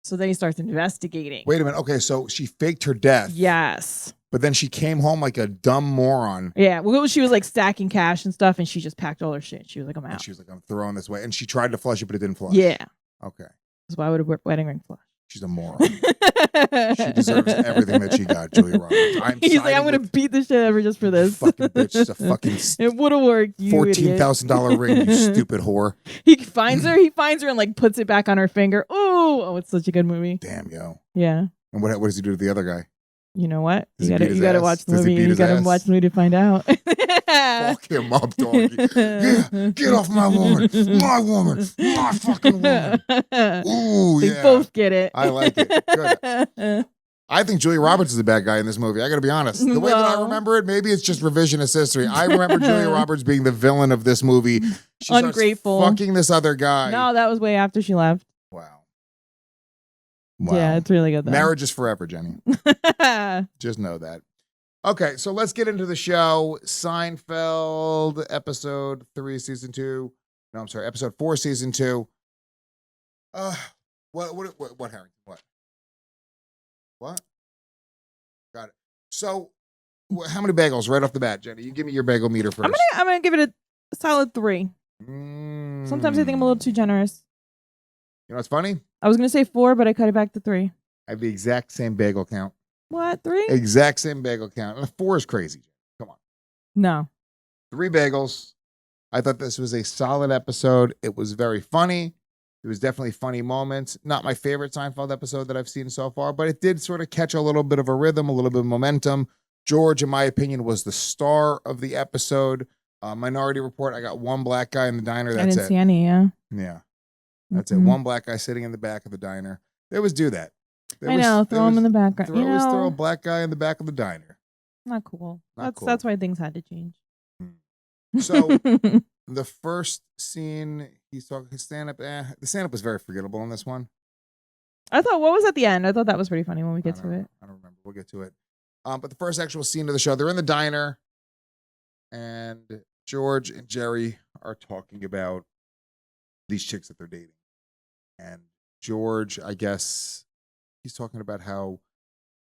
Speaker 1: So then he starts investigating.
Speaker 3: Wait a minute. Okay, so she faked her death.
Speaker 1: Yes.
Speaker 3: But then she came home like a dumb moron.
Speaker 1: Yeah. Well, she was like stacking cash and stuff, and she just packed all her shit. She was like, I'm out.
Speaker 3: And she was like, I'm throwing this away. And she tried to flush it, but it didn't flush.
Speaker 1: Yeah.
Speaker 3: Okay.
Speaker 1: That's why would a wedding ring flush?
Speaker 3: She's a moron. She deserves everything that she got, Julia Roberts.
Speaker 1: He's like, I'm going to beat the shit out of her just for this.
Speaker 3: Fucking bitch. It's a fucking
Speaker 1: it would have worked. You
Speaker 3: $14,000 ring, you stupid whore.
Speaker 1: He finds her and like puts it back on her finger. Oh, it's such a good movie.
Speaker 3: Damn, yo.
Speaker 1: Yeah.
Speaker 3: And what does he do to the other guy?
Speaker 1: You know what?
Speaker 3: Does
Speaker 1: You
Speaker 3: he beat his
Speaker 1: gotta
Speaker 3: ass?
Speaker 1: watch the
Speaker 3: Does he
Speaker 1: movie.
Speaker 3: beat
Speaker 1: You
Speaker 3: his
Speaker 1: gotta
Speaker 3: ass?
Speaker 1: watch the movie to find out.
Speaker 3: Fuck him up, doggy. Yeah, get off my woman. My woman. My fucking woman. Ooh,
Speaker 1: They
Speaker 3: yeah.
Speaker 1: both get it.
Speaker 3: I like it. Good. I think Julia Roberts is the bad guy in this movie. I got to be honest. The way that I
Speaker 1: No.
Speaker 3: remember it, maybe it's just revisionist history. I remember Julia Roberts being the villain of this movie. She starts
Speaker 1: Ungrateful.
Speaker 3: fucking this other guy.
Speaker 1: No, that was way after she left.
Speaker 3: Wow.
Speaker 1: Yeah, it's really good though.
Speaker 3: Marriage is forever, Jenny. Just know that. Okay, so let's get into the show. Seinfeld, episode 3, season 2. No, I'm sorry, episode 4, season 2. What, Harrington? What? Got it. So, how many bagels right off the bat, Jenny? You give me your bagel meter first.
Speaker 1: I'm gonna give it a solid 3. Sometimes I think I'm a little too generous.
Speaker 3: You know what's funny?
Speaker 1: I was gonna say 4, but I cut it back to 3.
Speaker 3: I have the exact same bagel count.
Speaker 1: What? 3?
Speaker 3: Exact same bagel count. And 4 is crazy. Come on.
Speaker 1: No.
Speaker 3: 3 bagels. I thought this was a solid episode. It was very funny. It was definitely funny moments. Not my favorite Seinfeld episode that I've seen so far, but it did sort of catch a little bit of a rhythm, a little bit of momentum. George, in my opinion, was the star of the episode. Minority Report, I got one black guy in the diner. That's
Speaker 1: I didn't see any, yeah.
Speaker 3: Yeah. That's it. One black guy sitting in the back of the diner. They always do that.
Speaker 1: I know. Throw him in the background.
Speaker 3: They always throw a black guy in the back of the diner.
Speaker 1: Not cool.
Speaker 3: Not cool.
Speaker 1: That's why things had to change.
Speaker 3: So the first scene, he's talking his stand-up. The stand-up was very forgettable in this one.
Speaker 1: I thought, what was at the end? I thought that was pretty funny when we get to it.
Speaker 3: I don't remember. We'll get to it. But the first actual scene of the show, they're in the diner, and George and Jerry are talking about these chicks that they're dating. And George, I guess, he's talking about how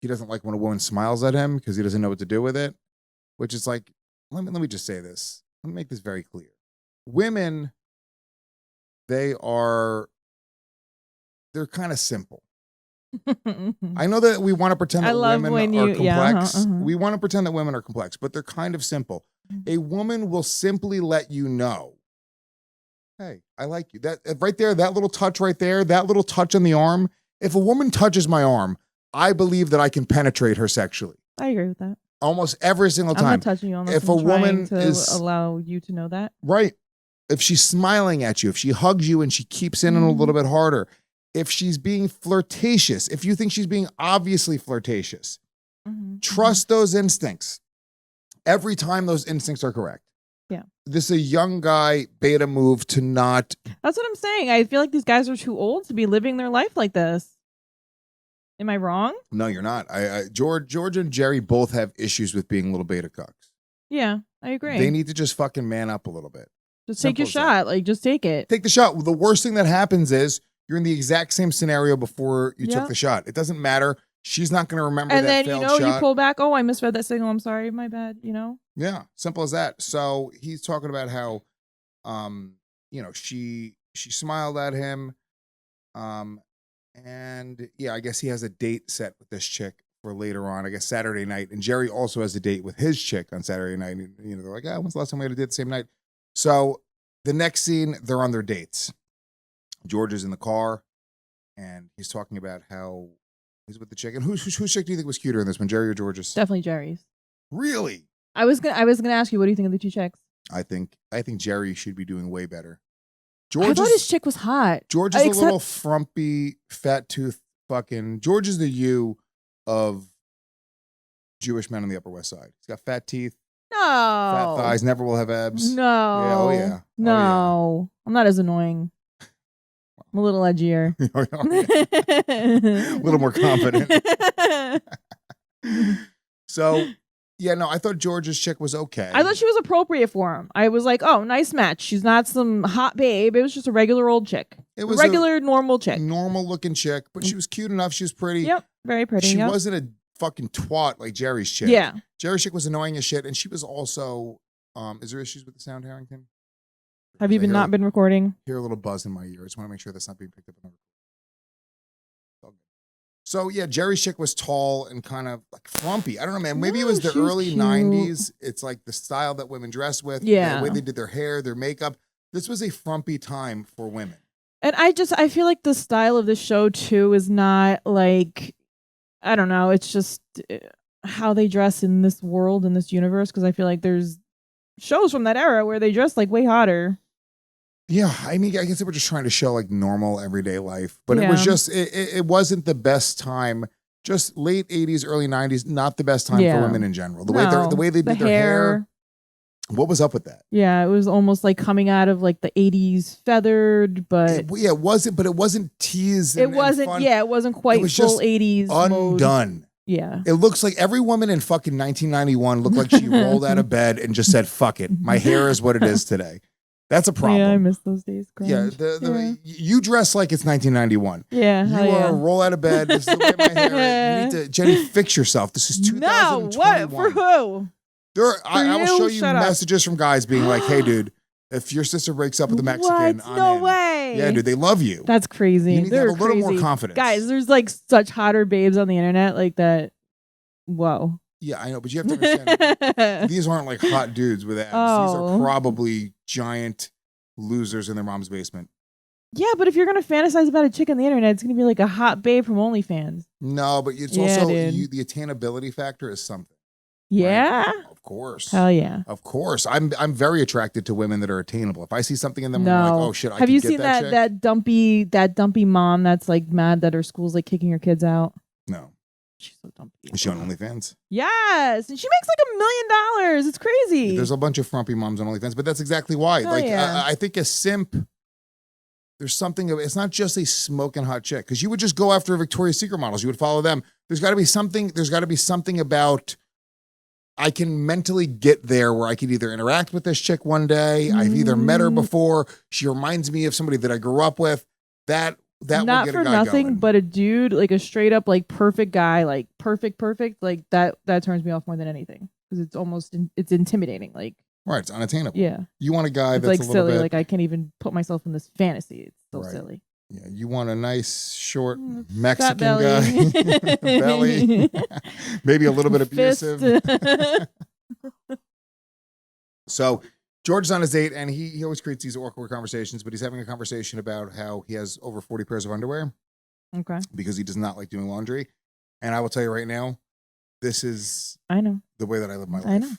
Speaker 3: he doesn't like when a woman smiles at him because he doesn't know what to do with it, which is like, let me just say this. Let me make this very clear. Women, they're kind of simple. I know that we want to pretend that women are complex. We want to pretend that women are complex, but they're kind of simple. A woman will simply let you know, hey, I like you. That right there, that little touch right there, that little touch on the arm. If a woman touches my arm, I believe that I can penetrate her sexually.
Speaker 1: I agree with that.
Speaker 3: Almost every single time.
Speaker 1: I'm not touching you unless
Speaker 3: if
Speaker 1: I'm
Speaker 3: a woman
Speaker 1: to
Speaker 3: is
Speaker 1: allow you to know that.
Speaker 3: Right. If she's smiling at you, if she hugs you and she keeps in a little bit harder, if she's being flirtatious, if you think she's being obviously flirtatious, trust those instincts. Every time those instincts are correct.
Speaker 1: Yeah.
Speaker 3: This is a young guy beta move to not.
Speaker 1: That's what I'm saying. I feel like these guys are too old to be living their life like this. Am I wrong?
Speaker 3: No, you're not. George and Jerry both have issues with being little beta cucks.
Speaker 1: Yeah, I agree.
Speaker 3: They need to just fucking man up a little bit.
Speaker 1: Just take your shot. Like, just take it.
Speaker 3: Take the shot. The worst thing that happens is you're in the exact same scenario before you took the shot. It doesn't matter. She's not going to remember
Speaker 1: And
Speaker 3: that
Speaker 1: then, you
Speaker 3: failed
Speaker 1: know, you
Speaker 3: shot.
Speaker 1: pull back. Oh, I misread that signal. I'm sorry. My bad. You know?
Speaker 3: Yeah, simple as that. So he's talking about how, she smiled at him. And yeah, I guess he has a date set with this chick for later on, I guess Saturday night. And Jerry also has a date with his chick on Saturday night. And, they're like, when's the last time we had a date the same night? So the next scene, they're on their dates. George is in the car and he's talking about how he's with the chick. And whose chick do you think was cuter in this one, Jerry or George's?
Speaker 1: Definitely Jerry's.
Speaker 3: Really?
Speaker 1: I was gonna ask you, what do you think of the two chicks?
Speaker 3: I think Jerry should be doing way better.
Speaker 1: I thought his chick was hot.
Speaker 3: George is a little frumpy, fat tooth fucking. George is the you of Jewish men on the Upper West Side. He's got fat teeth,
Speaker 1: No.
Speaker 3: fat thighs, never will have abs.
Speaker 1: No.
Speaker 3: Yeah, oh yeah.
Speaker 1: No. I'm not as annoying. I'm a little edgier.
Speaker 3: A little more confident. So, yeah, no, I thought George's chick was okay.
Speaker 1: I thought she was appropriate for him. I was like, oh, nice match. She's not some hot babe. It was just a regular old chick.
Speaker 3: It was
Speaker 1: a regular, normal chick.
Speaker 3: Normal looking chick, but she was cute enough. She was pretty.
Speaker 1: Yep, very pretty.
Speaker 3: She
Speaker 1: yep.
Speaker 3: wasn't a fucking twat like Jerry's chick.
Speaker 1: Yeah.
Speaker 3: Jerry's chick was annoying as shit, and she was also, is there issues with the sound, Harrington?
Speaker 1: Have you not been recording?
Speaker 3: Hear a little buzz in my ear. I just want to make sure that's not being picked up on the record. So yeah, Jerry's chick was tall and kind of like frumpy. I don't know, man. Maybe it was the early '90s. It's like the style that women dress with.
Speaker 1: Yeah,
Speaker 3: the way they did their hair, their makeup. This was a frumpy time for women.
Speaker 1: And I feel like the style of this show too is not like, I don't know. It's just how they dress in this world, in this universe. Because I feel like there's shows from that era where they dress like way hotter.
Speaker 3: Yeah, I mean, I guess they were just trying to show like normal everyday life, but it was just it wasn't the best time. Just late '80s, early '90s, not the best time for women in general. The way they did their hair. What was up with that? Yeah, it was almost like coming out of like the '80s feathered, but it wasn't teased.
Speaker 1: It wasn't. And it wasn't quite full '80s
Speaker 3: undone.
Speaker 1: Mode. Yeah,
Speaker 3: it looks like every woman in fucking 1991 looked like she rolled out of bed and just said, "Fuck it, my hair is what it is today." That's a problem.
Speaker 1: Yeah, I miss those days.
Speaker 3: Cringe. Yeah, you dress like it's 1991.
Speaker 1: Yeah,
Speaker 3: you are roll out of bed. This is the way my hair is. You need to, Jenny, fix yourself. This is 2021.
Speaker 1: No, what for who?
Speaker 3: I will show you messages from guys being like, "Hey, dude, if your sister breaks up with a Mexican,
Speaker 1: no way.
Speaker 3: Yeah, dude, they love you.
Speaker 1: That's crazy.
Speaker 3: You need to have a little more confidence,
Speaker 1: guys. There's like such hotter babes on the internet like that. Whoa.
Speaker 3: Yeah, I know, but you have to understand these aren't like hot dudes with abs. These are probably giant losers in their mom's basement.
Speaker 1: Yeah, but if you're gonna fantasize about a chick on the internet, it's gonna be like a hot babe from OnlyFans.
Speaker 3: No, but it's also the attainability factor is something.
Speaker 1: Yeah,
Speaker 3: right? Of course.
Speaker 1: Hell yeah.
Speaker 3: Of course, I'm very attracted to women that are attainable. If I see something in them, I'm like, oh shit,
Speaker 1: have you seen that dumpy mom that's like mad that her school's like kicking her kids out?
Speaker 3: No.
Speaker 1: She's so dumpy.
Speaker 3: Is she on OnlyFans?
Speaker 1: Yes, and she makes like $1 million. It's crazy.
Speaker 3: There's a bunch of frumpy moms on OnlyFans, but that's exactly why. I think a simp. There's something of it's not just a smoking hot chick because you would just go after Victoria's Secret models. You would follow them. There's got to be something. There's got to be something about. I can mentally get there where I could either interact with this chick one day. I've either met her before. She reminds me of somebody that I grew up with. That
Speaker 1: not
Speaker 3: will get
Speaker 1: for
Speaker 3: a guy
Speaker 1: nothing,
Speaker 3: going.
Speaker 1: but a dude like a straight up like perfect guy, like perfect, like that turns me off more than anything because it's almost it's intimidating. Like
Speaker 3: right, it's unattainable.
Speaker 1: Yeah,
Speaker 3: you want a guy
Speaker 1: it's
Speaker 3: that's
Speaker 1: like
Speaker 3: a little
Speaker 1: silly.
Speaker 3: bit
Speaker 1: Like I can't even put myself in this fantasy. It's so silly.
Speaker 3: Yeah, you want a nice, short Mexican guy, belly, maybe a little bit abusive. So George's on his date, and he always creates these awkward conversations, but he's having a conversation about how he has over 40 pairs of underwear.
Speaker 1: Okay.
Speaker 3: Because he does not like doing laundry. And I will tell you right now, this is the way that I live my life.
Speaker 1: I know.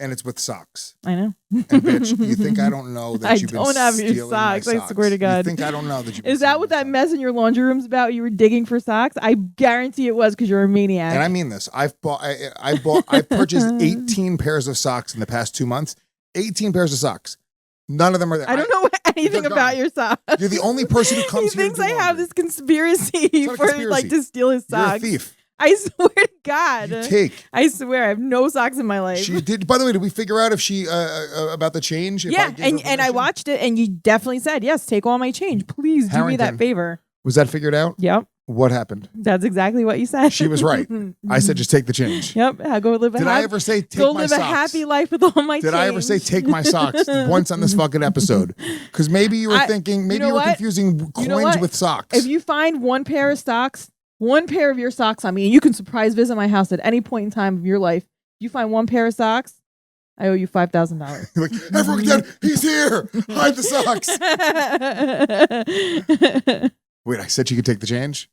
Speaker 3: And it's with socks.
Speaker 1: I know.
Speaker 3: And bitch, you think I don't know that you've been stealing my socks?
Speaker 1: I swear to God.
Speaker 3: You think I don't know that you've been
Speaker 1: Is that what that mess in your laundry room's about? You were digging for socks? I guarantee it was because you're a maniac.
Speaker 3: And I mean this. I've purchased 18 pairs of socks in the past 2 months. 18 pairs of socks. None of them are there.
Speaker 1: I don't know anything about your socks.
Speaker 3: You're the only person who comes here.
Speaker 1: He thinks I have this conspiracy like to steal his socks.
Speaker 3: You're a thief.
Speaker 1: I swear to God.
Speaker 3: You take.
Speaker 1: I swear I have no socks in my life.
Speaker 3: She did. By the way, did we figure out if she about the change?
Speaker 1: Yeah, and I watched it, and you definitely said yes. Take all my change, please. Do me that favor.
Speaker 3: Was that figured out?
Speaker 1: Yep.
Speaker 3: What happened?
Speaker 1: That's exactly what you said.
Speaker 3: She was right. I said just take the change.
Speaker 1: Yep. Go live a
Speaker 3: Did I ever say take
Speaker 1: go
Speaker 3: my
Speaker 1: live
Speaker 3: socks?
Speaker 1: a happy life with all my
Speaker 3: Did
Speaker 1: change.
Speaker 3: I ever say take my socks once on this fucking episode? Because maybe you were thinking, maybe you were confusing coins with socks.
Speaker 1: If you find one pair of socks, one pair of your socks on me, and you can surprise visit my house at any point in time of your life, you find one pair of socks, I owe you $5,000.
Speaker 3: Like, everyone dead, he's here. Hide the socks. Wait, I said you could take the change?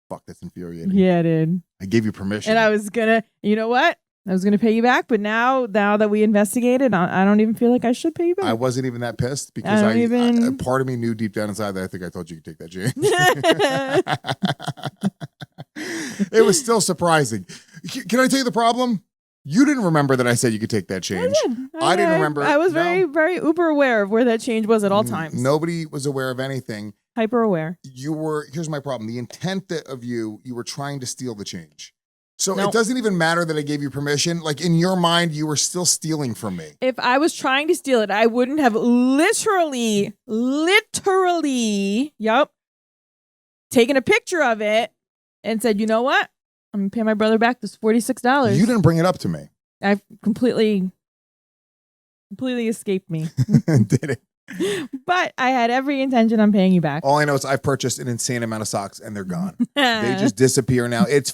Speaker 3: Fuck, that's infuriating.
Speaker 1: Yeah, dude.
Speaker 3: I gave you permission.
Speaker 1: And I was gonna, you know what? I was gonna pay you back, but now that we investigated, I don't even feel like I should pay you back.
Speaker 3: I wasn't even that pissed because part of me knew deep down inside that I think I told you you could take that change. It was still surprising. Can I tell you the problem? You didn't remember that I said you could take that change. I didn't remember.
Speaker 1: I was very, very uber aware of where that change was at all times.
Speaker 3: Nobody was aware of anything.
Speaker 1: Hyper aware.
Speaker 3: Here's my problem. The intent of you were trying to steal the change. So It doesn't even matter that I gave you permission. Like in your mind, you were still stealing from me.
Speaker 1: If I was trying to steal it, I wouldn't have literally, taken a picture of it and said, you know what? I'm going to pay my brother back this $46.
Speaker 3: You didn't bring it up to me.
Speaker 1: I completely escaped me.
Speaker 3: Did it?
Speaker 1: But I had every intention on paying you back.
Speaker 3: All I know is I've purchased an insane amount of socks and they're gone. They just disappear now. It's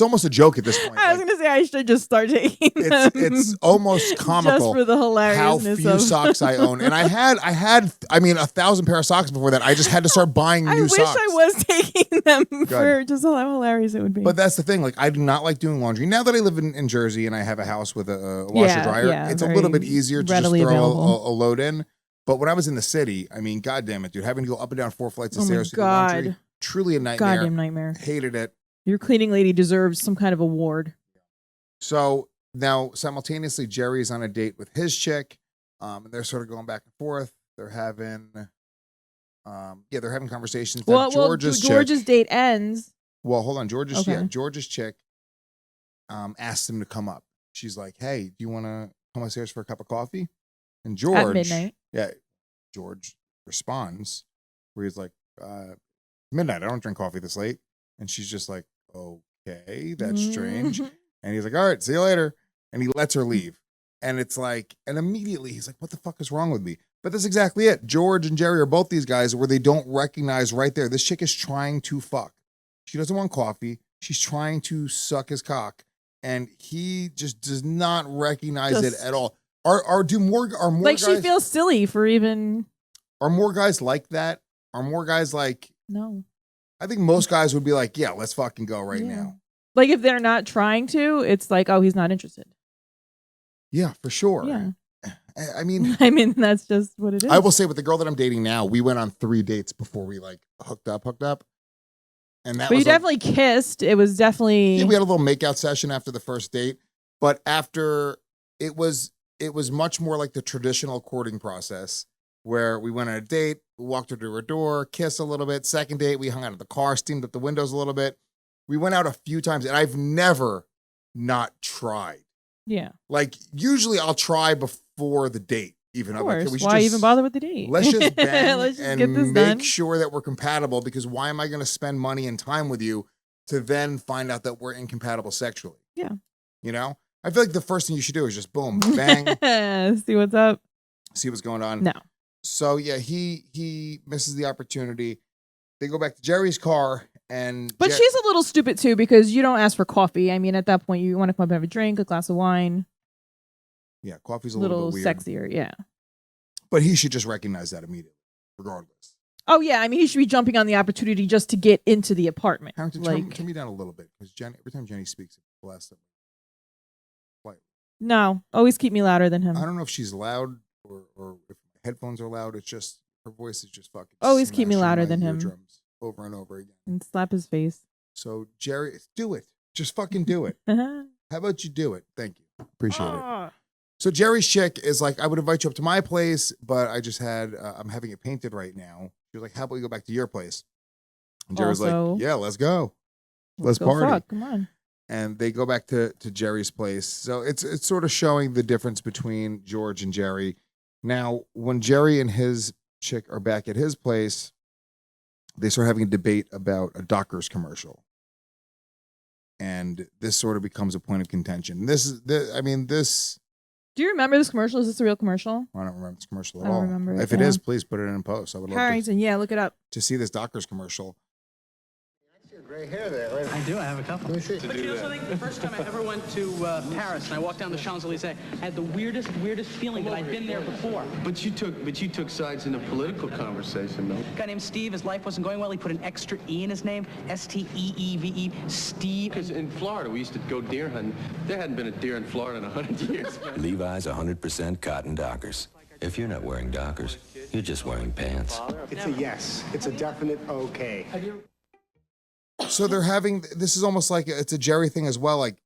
Speaker 3: almost a joke at this point.
Speaker 1: I was going to say I should just start taking them.
Speaker 3: It's almost comical.
Speaker 1: Just for the hilariousness
Speaker 3: how few socks I own. And I had 1,000 pair of socks before that. I just had to start buying new socks.
Speaker 1: I wish I was taking them for just how hilarious it would be.
Speaker 3: But that's the thing. Like, I do not like doing laundry. Now that I live in Jersey and I have a house with a washer dryer, it's a little bit easier to just throw a load in. But when I was in the city, I mean, God damn it, dude, having to go up and down 4 flights of stairs to do laundry, truly a nightmare.
Speaker 1: Goddamn nightmare.
Speaker 3: Hated it.
Speaker 1: Your cleaning lady deserves some kind of award.
Speaker 3: So now, simultaneously, Jerry's on a date with his chick, and they're sort of going back and forth. They're having, they're having conversations.
Speaker 1: George's date ends.
Speaker 3: Well, hold on, George's chick, asked him to come up. She's like, "Hey, do you want to come upstairs for a cup of coffee?" And George,
Speaker 1: at midnight.
Speaker 3: Yeah, George responds where he's like, midnight, I don't drink coffee this late. And she's just like, okay, that's strange. And he's like, all right, see you later. And he lets her leave. And it's like, and immediately he's like, what the fuck is wrong with me? But that's exactly it. George and Jerry are both these guys where they don't recognize right there. This chick is trying to fuck. She doesn't want coffee. She's trying to suck his cock. And he just does not recognize it at all. Are more like guys,
Speaker 1: she feels silly for even.
Speaker 3: Are more guys like that? Are more guys like?
Speaker 1: No.
Speaker 3: I think most guys would be like, yeah, let's fucking go right now.
Speaker 1: Like if they're not trying to, it's like, oh, he's not interested.
Speaker 3: Yeah, for sure.
Speaker 1: Yeah.
Speaker 3: I mean,
Speaker 1: that's just what it is.
Speaker 3: I will say with the girl that I'm dating now, we went on 3 dates before we like hooked up. And that
Speaker 1: but you definitely kissed. It was definitely.
Speaker 3: Yeah, we had a little makeout session after the first date, but after it was much more like the traditional courting process where we went on a date, walked her to her door, kissed a little bit. Second date, we hung out at the car, steamed up the windows a little bit. We went out a few times and I've never not tried.
Speaker 1: Yeah.
Speaker 3: Like usually I'll try before the date. Even
Speaker 1: of course. Why even bother with the date?
Speaker 3: Let's just bang
Speaker 1: let's just
Speaker 3: and
Speaker 1: get this
Speaker 3: make
Speaker 1: done.
Speaker 3: sure that we're compatible because why am I going to spend money and time with you to then find out that we're incompatible sexually?
Speaker 1: Yeah.
Speaker 3: You know? I feel like the first thing you should do is just boom, bang.
Speaker 1: See what's up.
Speaker 3: See what's going on.
Speaker 1: No.
Speaker 3: So yeah, he misses the opportunity. They go back to Jerry's car and
Speaker 1: But she's a little stupid too because you don't ask for coffee. I mean, at that point you want to come up and have a drink, a glass of wine.
Speaker 3: Yeah, coffee's a little bit weird.
Speaker 1: Sexier, yeah.
Speaker 3: But he should just recognize that immediately, regardless.
Speaker 1: Oh yeah, I mean he should be jumping on the opportunity just to get into the apartment.
Speaker 3: Harrington, turn me down a little bit because every time Jenny speaks, it blasts them.
Speaker 1: No, always keep me louder than him.
Speaker 3: I don't know if she's loud or if headphones are loud. It's just her voice is just fucking.
Speaker 1: Always keep me louder than him.
Speaker 3: Over and over again.
Speaker 1: And slap his face.
Speaker 3: So Jerry, do it. Just fucking do it. How about you do it? Thank you. Appreciate it. So Jerry's chick is like, I would invite you up to my place, but I just had, I'm having it painted right now. She was like, how about we go back to your place? And Jerry's like, yeah, let's go. Let's party.
Speaker 1: Fuck. Come on.
Speaker 3: And they go back to Jerry's place. So it's sort of showing the difference between George and Jerry. Now, when Jerry and his chick are back at his place, they start having a debate about a Dockers commercial. And this sort of becomes a point of contention. This.
Speaker 1: Do you remember this commercial? Is this a real commercial?
Speaker 3: I don't remember this commercial at
Speaker 1: I don't
Speaker 3: all.
Speaker 1: remember it,
Speaker 3: If it is, please put it in post. I would love
Speaker 1: Harrington, yeah, look it up.
Speaker 3: to see this Dockers commercial.
Speaker 4: Gray hair there. Right?
Speaker 5: I do. I have a couple.
Speaker 4: Let me see.
Speaker 5: But you know something? The first time I ever went to Paris and I walked down the Champs-Elysees, I had the weirdest feeling that I'd been there before.
Speaker 6: But you took sides in a political conversation, though.
Speaker 5: A guy named Steve, his life wasn't going well. He put an extra E in his name. Steeve. Steve.
Speaker 6: Because in Florida, we used to go deer hunting. There hadn't been a deer in Florida in 100 years. Man.
Speaker 7: Levi's 100% cotton Dockers. If you're not wearing Dockers, you're just wearing pants.
Speaker 4: It's a yes. It's a definite okay.
Speaker 3: So they're having, this is almost like it's a Jerry thing as well. Like,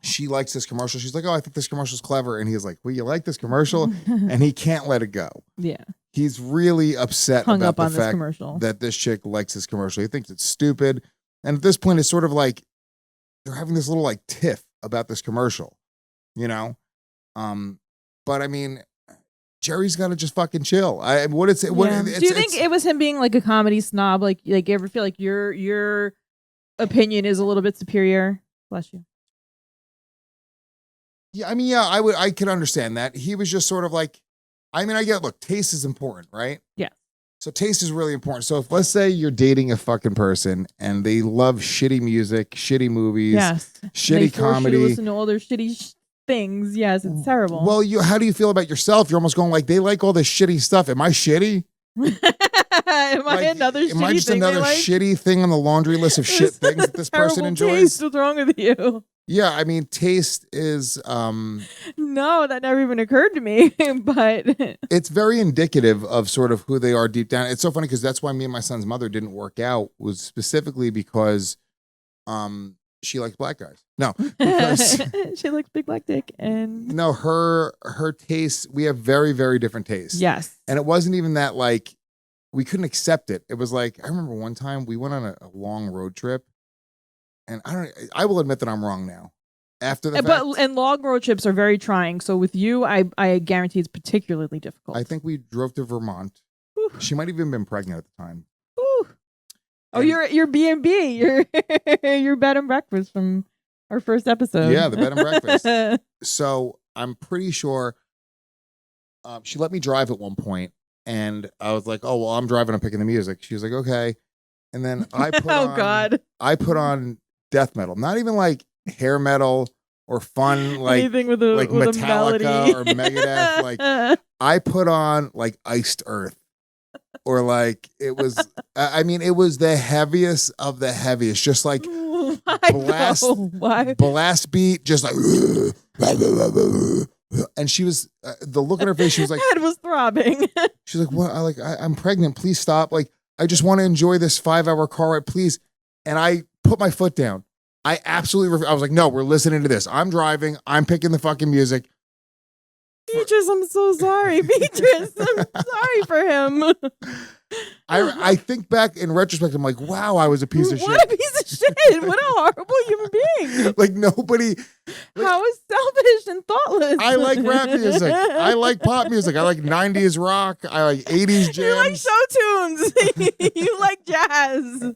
Speaker 3: she likes this commercial. She's like, oh, I think this commercial's clever. And he's like, well, you like this commercial? And he can't let it go.
Speaker 1: Yeah.
Speaker 3: He's really upset
Speaker 1: Hung
Speaker 3: about
Speaker 1: up
Speaker 3: the
Speaker 1: on this
Speaker 3: fact
Speaker 1: commercial.
Speaker 3: that this chick likes this commercial. He thinks it's stupid. And at this point, it's sort of like they're having this little like tiff about this commercial, you know? But I mean, Jerry's got to just fucking chill.
Speaker 1: Do you think it was him being like a comedy snob? Like you ever feel like your opinion is a little bit superior? Bless you.
Speaker 3: Yeah, I mean, yeah, I could understand that. He was just sort of like, I mean, I get, look, taste is important, right?
Speaker 1: Yeah.
Speaker 3: So taste is really important. So if let's say you're dating a fucking person and they love shitty music, shitty movies,
Speaker 1: yes,
Speaker 3: shitty comedy,
Speaker 1: you to listen to all their shitty things. Yes, it's terrible.
Speaker 3: Well, how do you feel about yourself? You're almost going like, they like all this shitty stuff. Am I shitty?
Speaker 1: Am I another shitty
Speaker 3: Am I just
Speaker 1: thing
Speaker 3: another shitty thing on the laundry list of shit things that this person enjoys?
Speaker 1: Taste. What's wrong with you?
Speaker 3: Yeah, I mean, taste is
Speaker 1: no, that never even occurred to me. But
Speaker 3: it's very indicative of sort of who they are deep down. It's so funny because that's why me and my son's mother didn't work out, was specifically because she likes black guys. No, because
Speaker 1: she likes big black dick, and
Speaker 3: no, her tastes. We have very, very different tastes.
Speaker 1: Yes,
Speaker 3: and it wasn't even that like we couldn't accept it. It was like, I remember one time we went on a long road trip, and I will admit that I'm wrong now. After the fact,
Speaker 1: and long road trips are very trying. So with you, I guarantee it's particularly difficult.
Speaker 3: I think we drove to Vermont. Whew. She might have even been pregnant at the time.
Speaker 1: Whew. Oh, you're B&B. You're bed and breakfast from our first episode.
Speaker 3: Yeah, the bed and breakfast. So I'm pretty sure she let me drive at one point, and I was like, "Oh well, I'm driving. I'm picking the music." She was like, "Okay," and then I put I put on death metal, not even like hair metal or fun like
Speaker 1: anything with
Speaker 3: Metallica or Megadeth. Like I put on like Iced Earth. Or like it was, I mean, it was the heaviest of the heaviest, just like blast beat, just like, and she was, the look on her face, she was like,
Speaker 1: head was throbbing.
Speaker 3: She's like, what? I'm pregnant. Please stop. Like, I just want to enjoy this 5-hour car ride, please. And I put my foot down. I absolutely, I was like, no, we're listening to this. I'm driving. I'm picking the fucking music.
Speaker 1: Beatrice, I'm so sorry. Beatrice, I'm sorry for him.
Speaker 3: I think back in retrospect, I'm like, wow, I was a piece of shit.
Speaker 1: What a piece of shit. What a horrible human being.
Speaker 3: Like nobody.
Speaker 1: How selfish and thoughtless.
Speaker 3: I like rap music. I like pop music. I like 90s rock. I like 80s jams.
Speaker 1: You like show tunes. You like jazz.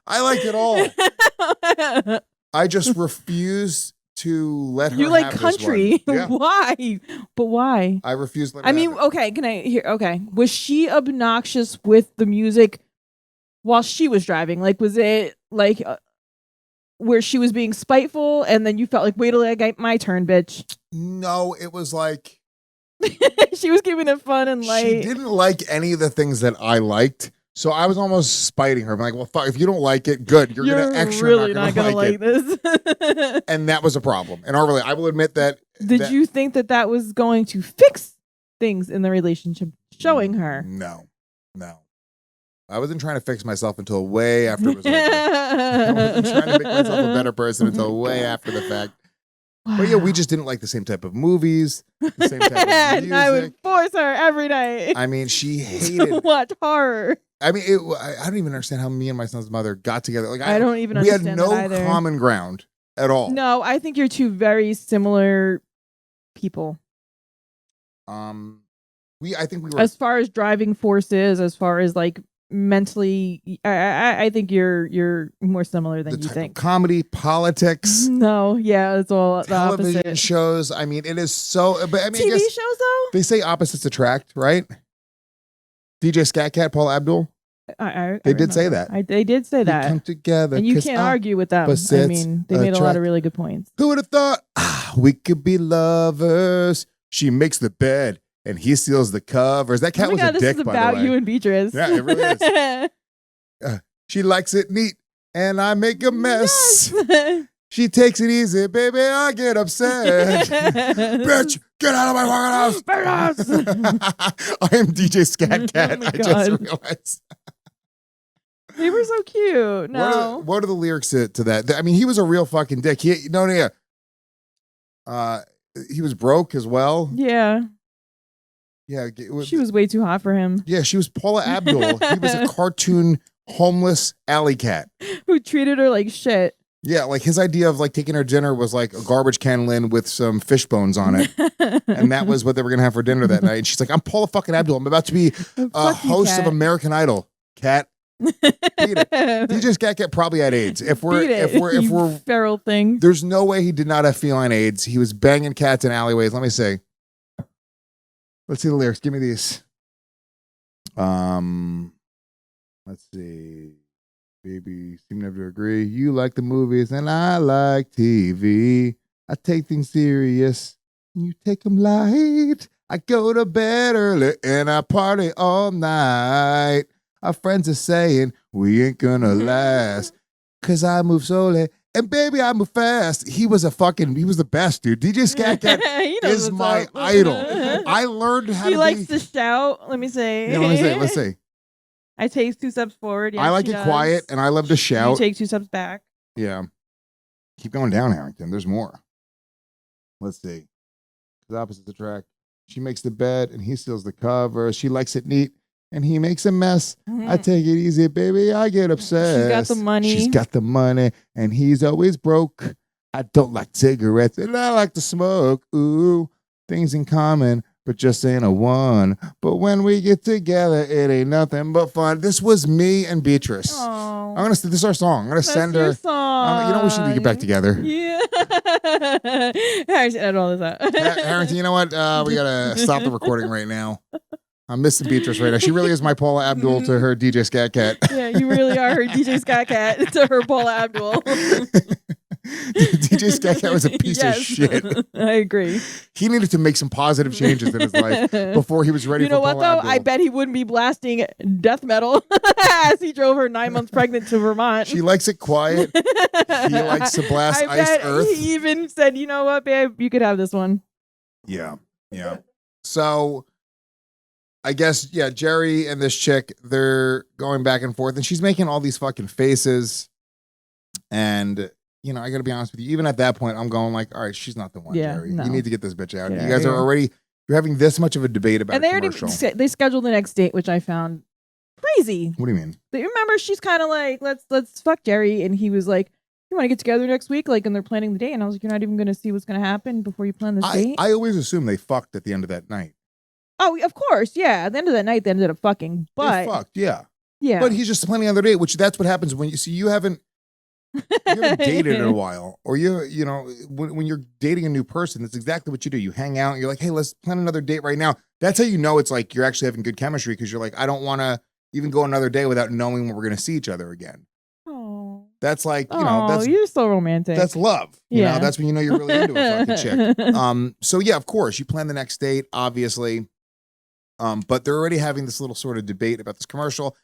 Speaker 3: I like it all. I just refuse to let her.
Speaker 1: You like
Speaker 3: have
Speaker 1: country.
Speaker 3: Yeah.
Speaker 1: Why? But why?
Speaker 3: I refuse to let her.
Speaker 1: I mean, okay, can I hear? Okay. Was she obnoxious with the music while she was driving? Like, was it like where she was being spiteful and then you felt like, wait till I get my turn, bitch?
Speaker 3: No, it was like.
Speaker 1: She was keeping it fun and light.
Speaker 3: She didn't like any of the things that I liked. So I was almost spiting her. I'm like, well, fuck, if you don't like it, good. You're going to extra
Speaker 1: really
Speaker 3: not going to
Speaker 1: like this.
Speaker 3: And that was a problem. And I will admit that.
Speaker 1: Did you think that was going to fix things in the relationship? Showing her?
Speaker 3: No. I wasn't trying to fix myself until way after it was over. I wasn't trying to make myself a better person until way after the fact. Wow. But yeah, we just didn't like the same type of movies, the same type of music.
Speaker 1: And I would force her every night.
Speaker 3: I mean, she hated
Speaker 1: to watch horror.
Speaker 3: I mean, I don't even understand how me and my son's mother got together. Like,
Speaker 1: I don't even understand.
Speaker 3: We had no common ground at all.
Speaker 1: No, I think you're two very similar people.
Speaker 3: I think we were,
Speaker 1: as far as driving forces, as far as like mentally. I think you're more similar than you think.
Speaker 3: Comedy, politics.
Speaker 1: No, yeah, it's all the
Speaker 3: Television
Speaker 1: opposite.
Speaker 3: shows. I mean, it is so. But I mean,
Speaker 1: TV
Speaker 3: I guess
Speaker 1: shows though.
Speaker 3: they say opposites attract, right? DJ Skat Kat, Paul Abdul. They did say that.
Speaker 1: They did say
Speaker 3: We
Speaker 1: that.
Speaker 3: come together,
Speaker 1: And you can't argue with them. I mean, they made a lot of really good points.
Speaker 3: Who would have thought we could be lovers? She makes the bed and he steals the covers. That cat
Speaker 1: Oh my
Speaker 3: was
Speaker 1: God,
Speaker 3: a
Speaker 1: this
Speaker 3: dick,
Speaker 1: is
Speaker 3: by the
Speaker 1: about
Speaker 3: way.
Speaker 1: you and Beatrice.
Speaker 3: Yeah, it really is. She likes it neat and I make a mess.
Speaker 1: Yes.
Speaker 3: She takes it easy, baby. I get upset. Bitch, get out of my fucking house. I am DJ Skat Kat.
Speaker 1: my
Speaker 3: I just
Speaker 1: God.
Speaker 3: realized.
Speaker 1: They were so cute. No.
Speaker 3: What are the lyrics to that? I mean, he was a real fucking dick. He was broke as well.
Speaker 1: Yeah.
Speaker 3: Yeah.
Speaker 1: She was way too hot for him.
Speaker 3: Yeah, she was Paula Abdul. He was a cartoon homeless alley cat.
Speaker 1: Who treated her like shit.
Speaker 3: Yeah, like his idea of like taking her dinner was like a garbage can lid with some fish bones on it. And that was what they were going to have for dinner that night. And she's like, I'm Paula fucking Abdul. I'm about to be a host of American Idol. Cat. Beat it. DJ Skat Kat probably had AIDS. If we're
Speaker 1: feral thing.
Speaker 3: There's no way he did not have feline AIDS. He was banging cats in alleyways. Let me see. Let's see the lyrics. Give me these. Let's see. Baby, seem never to agree. You like the movies and I like TV. I take things serious. You take them light. I go to bed early and I party all night. Our friends are saying we ain't gonna last. Cause I move slowly and baby I move fast. He was the best, dude. DJ Skat Kat is my idol. I learned how
Speaker 1: He likes to shout. Let me say.
Speaker 3: Yeah, let's see.
Speaker 1: I take 2 steps forward. Yes,
Speaker 3: I like it quiet and I love to shout.
Speaker 1: You take 2 steps back.
Speaker 3: Yeah. Keep going down, Harrington. There's more. Let's see. The opposite attract. She makes the bed and he steals the covers. She likes it neat and he makes a mess. I take it easy, baby. I get obsessed.
Speaker 1: She's got the money.
Speaker 3: She's got the money and he's always broke. I don't like cigarettes and I like to smoke. Ooh, things in common, but just ain't a one. But when we get together, it ain't nothing but fun. This was me and Beatrice.
Speaker 1: Oh,
Speaker 3: This is our song. I'm gonna send her.
Speaker 1: Song.
Speaker 3: We should get back together.
Speaker 1: Yeah. I should edit all this out.
Speaker 3: Harrington, you know what? We gotta stop the recording right now. I'm missing Beatrice right now. She really is my Paula Abdul to her DJ Skat Kat.
Speaker 1: Yeah, you really are her DJ Skat Kat to her Paula Abdul.
Speaker 3: DJ Skat Kat was a piece of shit.
Speaker 1: I agree.
Speaker 3: He needed to make some positive changes in his life before he was ready for Paula
Speaker 1: You know what, though?
Speaker 3: Abdul.
Speaker 1: I bet he wouldn't be blasting death metal as he drove her 9 months pregnant to Vermont.
Speaker 3: She likes it quiet. He likes to blast
Speaker 1: I
Speaker 3: iced
Speaker 1: bet
Speaker 3: earth.
Speaker 1: He even said, you know what, babe? You could have this one.
Speaker 3: Yeah. So I guess, Jerry and this chick, they're going back and forth and she's making all these fucking faces. And, I got to be honest with you. Even at that point, I'm going like, all right, she's not the one, Jerry.
Speaker 1: No.
Speaker 3: You need to get this bitch out.
Speaker 1: Yeah,
Speaker 3: you guys are already, you're having this much of a debate about
Speaker 1: and
Speaker 3: a
Speaker 1: they
Speaker 3: commercial.
Speaker 1: they scheduled the next date, which I found crazy.
Speaker 3: What do you mean?
Speaker 1: You remember she's kind of like, let's fuck Jerry. And he was like, you want to get together next week? Like, and they're planning the date. And I was like, you're not even going to see what's going to happen before you plan this date?
Speaker 3: I always assume they fucked at the end of that night.
Speaker 1: Oh, of course. Yeah. At the end of that night, they ended up fucking. But
Speaker 3: They fucked, yeah.
Speaker 1: Yeah.
Speaker 3: But he's just planning on their date, which that's what happens when you haven't dated in a while, or when you're dating a new person, that's exactly what you do. You hang out and you're like, hey, let's plan another date right now. That's how you know it's like you're actually having good chemistry, because you're like, I don't want to even go another day without knowing when we're going to see each other again.
Speaker 1: Oh.
Speaker 3: That's like,
Speaker 1: that's you're so romantic.
Speaker 3: That's love.
Speaker 1: Yeah.
Speaker 3: That's when you know you're really into a fucking chick. So yeah, of course, you plan the next date, obviously. But they're already having this little sort of debate about this commercial.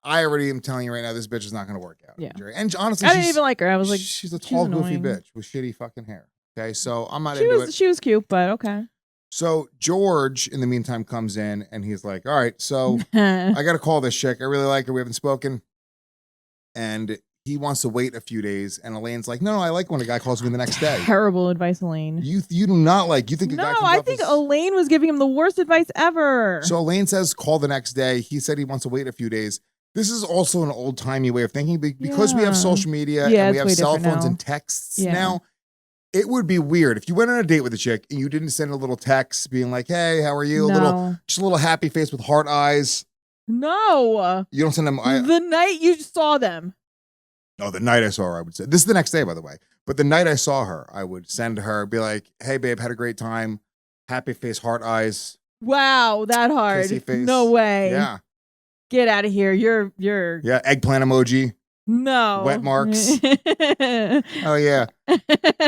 Speaker 3: I already am telling you right now, this bitch is not going to work out.
Speaker 1: Yeah.
Speaker 3: Jerry. And honestly,
Speaker 1: I didn't even like her. I was like,
Speaker 3: she's a tall, goofy
Speaker 1: annoying.
Speaker 3: bitch with shitty fucking hair. Okay, so I'm not into it.
Speaker 1: She was cute, but okay.
Speaker 3: So George, in the meantime, comes in and he's like, all right, so I got to call this chick. I really like her. We haven't spoken. And he wants to wait a few days. And Elaine's like, no, I like when a guy calls me the next day.
Speaker 1: Terrible advice, Elaine.
Speaker 3: You do not like, you think a guy comes
Speaker 1: I
Speaker 3: up
Speaker 1: think
Speaker 3: as-
Speaker 1: Elaine was giving him the worst advice ever.
Speaker 3: So Elaine says, call the next day. He said he wants to wait a few days. This is also an old-timey way of thinking because we have social media and we have cell phones and texts now. It would be weird if you went on a date with a chick and you didn't send a little text being like, hey, how are you? Just a little happy face with heart eyes.
Speaker 1: No.
Speaker 3: You don't send them.
Speaker 1: The night you saw them.
Speaker 3: Oh, the night I saw her, I would say. This is the next day, by the way. But the night I saw her, I would send her, be like, hey, babe, had a great time. Happy face, heart eyes.
Speaker 1: Wow, that hard.
Speaker 3: Kissy face.
Speaker 1: No way.
Speaker 3: Yeah.
Speaker 1: Get out of here. You're
Speaker 3: Yeah, eggplant emoji.
Speaker 1: No.
Speaker 3: Wet marks. Oh, yeah.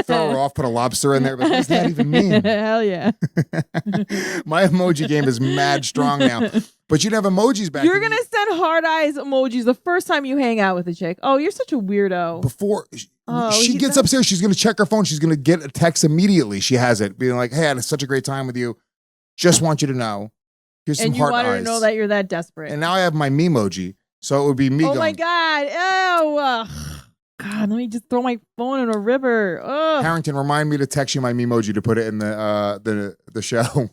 Speaker 3: Throw her off, put a lobster in there. But what does that even mean?
Speaker 1: Hell yeah.
Speaker 3: My emoji game is mad strong now. But you'd have emojis back.
Speaker 1: You're going to send hard eyes emojis the first time you hang out with a chick. Oh, you're such a weirdo.
Speaker 3: Before she gets upstairs, she's going to check her phone. She's going to get a text immediately. She has it, being like, hey, I had such a great time with you. Just want you to know. Here's some heart eyes.
Speaker 1: And you want her to know that you're that desperate.
Speaker 3: And now I have my memoji. So it would be me
Speaker 1: Oh
Speaker 3: going,
Speaker 1: my God. Oh, God, let me just throw my phone in a river.
Speaker 3: Harrington, remind me to text you my memoji to put it in the show.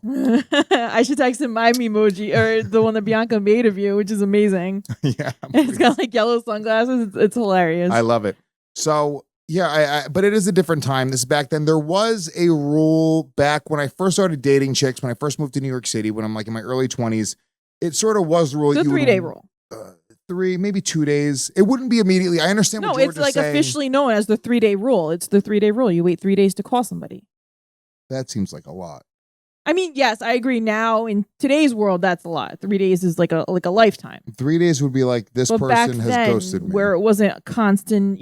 Speaker 1: I should text him my memoji, or the one that Bianca made of you, which is amazing.
Speaker 3: Yeah.
Speaker 1: It's got like yellow sunglasses. It's hilarious.
Speaker 3: I love it. So yeah, but it is a different time. This is back then. There was a rule back when I first started dating chicks, when I first moved to New York City, when I'm like in my early 20s. It sort of was the rule.
Speaker 1: The 3-day rule.
Speaker 3: 3, maybe 2 days. It wouldn't be immediately. I understand what George is saying. No, it's like
Speaker 1: officially known as the 3-day rule. It's the 3-day rule. You wait 3 days to call somebody.
Speaker 3: That seems like a lot.
Speaker 1: I mean, yes, I agree. Now in today's world, that's a lot. 3 days is like a lifetime.
Speaker 3: 3 days would be like this person has ghosted me.
Speaker 1: Where it wasn't constant,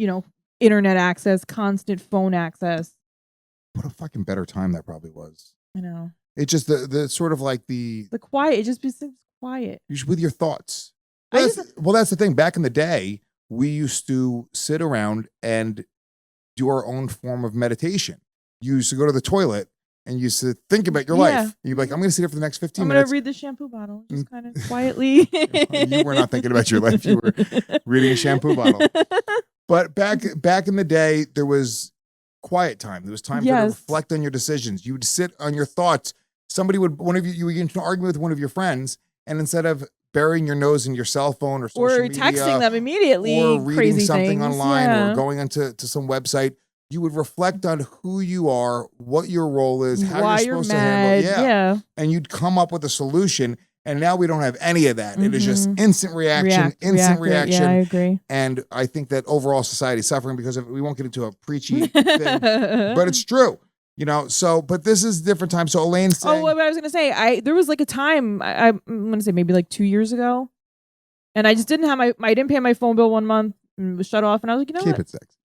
Speaker 1: internet access, constant phone access.
Speaker 3: What a fucking better time that probably was.
Speaker 1: I know.
Speaker 3: It's just the sort of like the
Speaker 1: quiet. It just be quiet.
Speaker 3: With your thoughts. Well, that's the thing. Back in the day, we used to sit around and do our own form of meditation. You used to go to the toilet and you used to think about your life. You'd be like, I'm going to sit here for the next 15 minutes.
Speaker 1: I'm going to read the shampoo bottle, just kind of quietly.
Speaker 3: You were not thinking about your life. You were reading a shampoo bottle. But back in the day, there was quiet time. There was time to reflect on your decisions. You would sit on your thoughts. You would get into an argument with one of your friends, and instead of burying your nose in your cell phone or social media,
Speaker 1: texting them immediately,
Speaker 3: or reading
Speaker 1: crazy
Speaker 3: something
Speaker 1: things.
Speaker 3: online, or going onto some website, you would reflect on who you are, what your role is, how you're supposed to handle. And you'd come up with a solution. And now we don't have any of that. It is just instant reaction, instant reaction.
Speaker 1: Yeah, I agree.
Speaker 3: And I think that overall society is suffering because of it. We won't get into a preachy thing, but it's true. But this is a different time. So Elaine's saying...
Speaker 1: Oh, what I was going to say, there was like a time, I'm going to say maybe like 2 years ago, and I just didn't have I didn't pay my phone bill 1 month and was shut off, and I was like,
Speaker 3: Keep
Speaker 1: what?
Speaker 3: it sexy.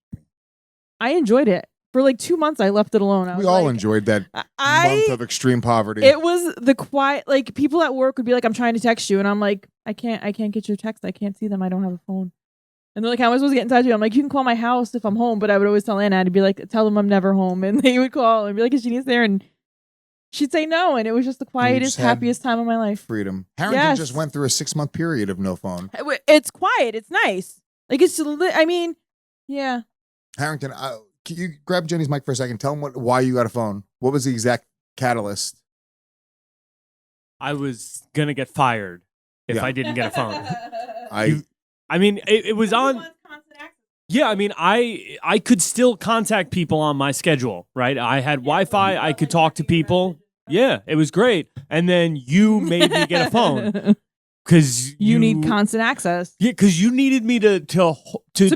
Speaker 1: I enjoyed it. For like 2 months, I left it alone.
Speaker 3: We all enjoyed that month of extreme poverty.
Speaker 1: It was the quiet, like people at work would be like, I'm trying to text you. And I'm like, I can't get your text. I can't see them. I don't have a phone. And they're like, how am I supposed to get in touch with you? I'm like, you can call my house if I'm home. But I would always tell Anna, I'd be like, tell them I'm never home. And they would call and be like, is Jeniece there? And she'd say no. And it was just the quietest, happiest time of my life.
Speaker 3: Freedom. Harrington just went through a 6-month period of no phone.
Speaker 1: It's quiet. It's nice. Like yeah.
Speaker 3: Harrington, can you grab Jenny's mic for a second? Tell him why you got a phone. What was the exact catalyst?
Speaker 8: I was going to get fired if I didn't get a phone. It was on... Yeah, I could still contact people on my schedule, right? I had Wi-Fi. I could talk to people. Yeah, it was great. And then you made me get a phone. Because
Speaker 1: you need constant access.
Speaker 8: Yeah, because you needed me to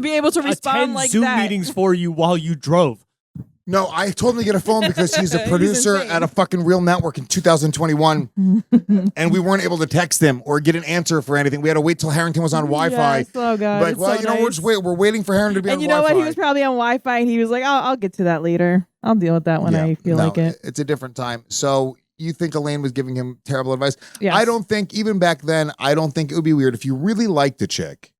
Speaker 1: be able to respond like
Speaker 8: Zoom
Speaker 1: that.
Speaker 8: meetings for you while you drove.
Speaker 3: No, I told him to get a phone because he's a producer at a fucking real network in 2021, and we weren't able to text him or get an answer for anything. We had to wait till Harrington was on Wi-Fi.
Speaker 1: Yes, oh God,
Speaker 3: like, well, nice. We're waiting for Harrington to be on Wi-Fi.
Speaker 1: And you know what? He was probably on Wi-Fi, and he was like, I'll get to that later. I'll deal with that when I feel like it.
Speaker 3: It's a different time. So you think Elaine was giving him terrible advice?
Speaker 1: Yes.
Speaker 3: I don't think, even back then, I don't think it would be weird if you really liked the chick,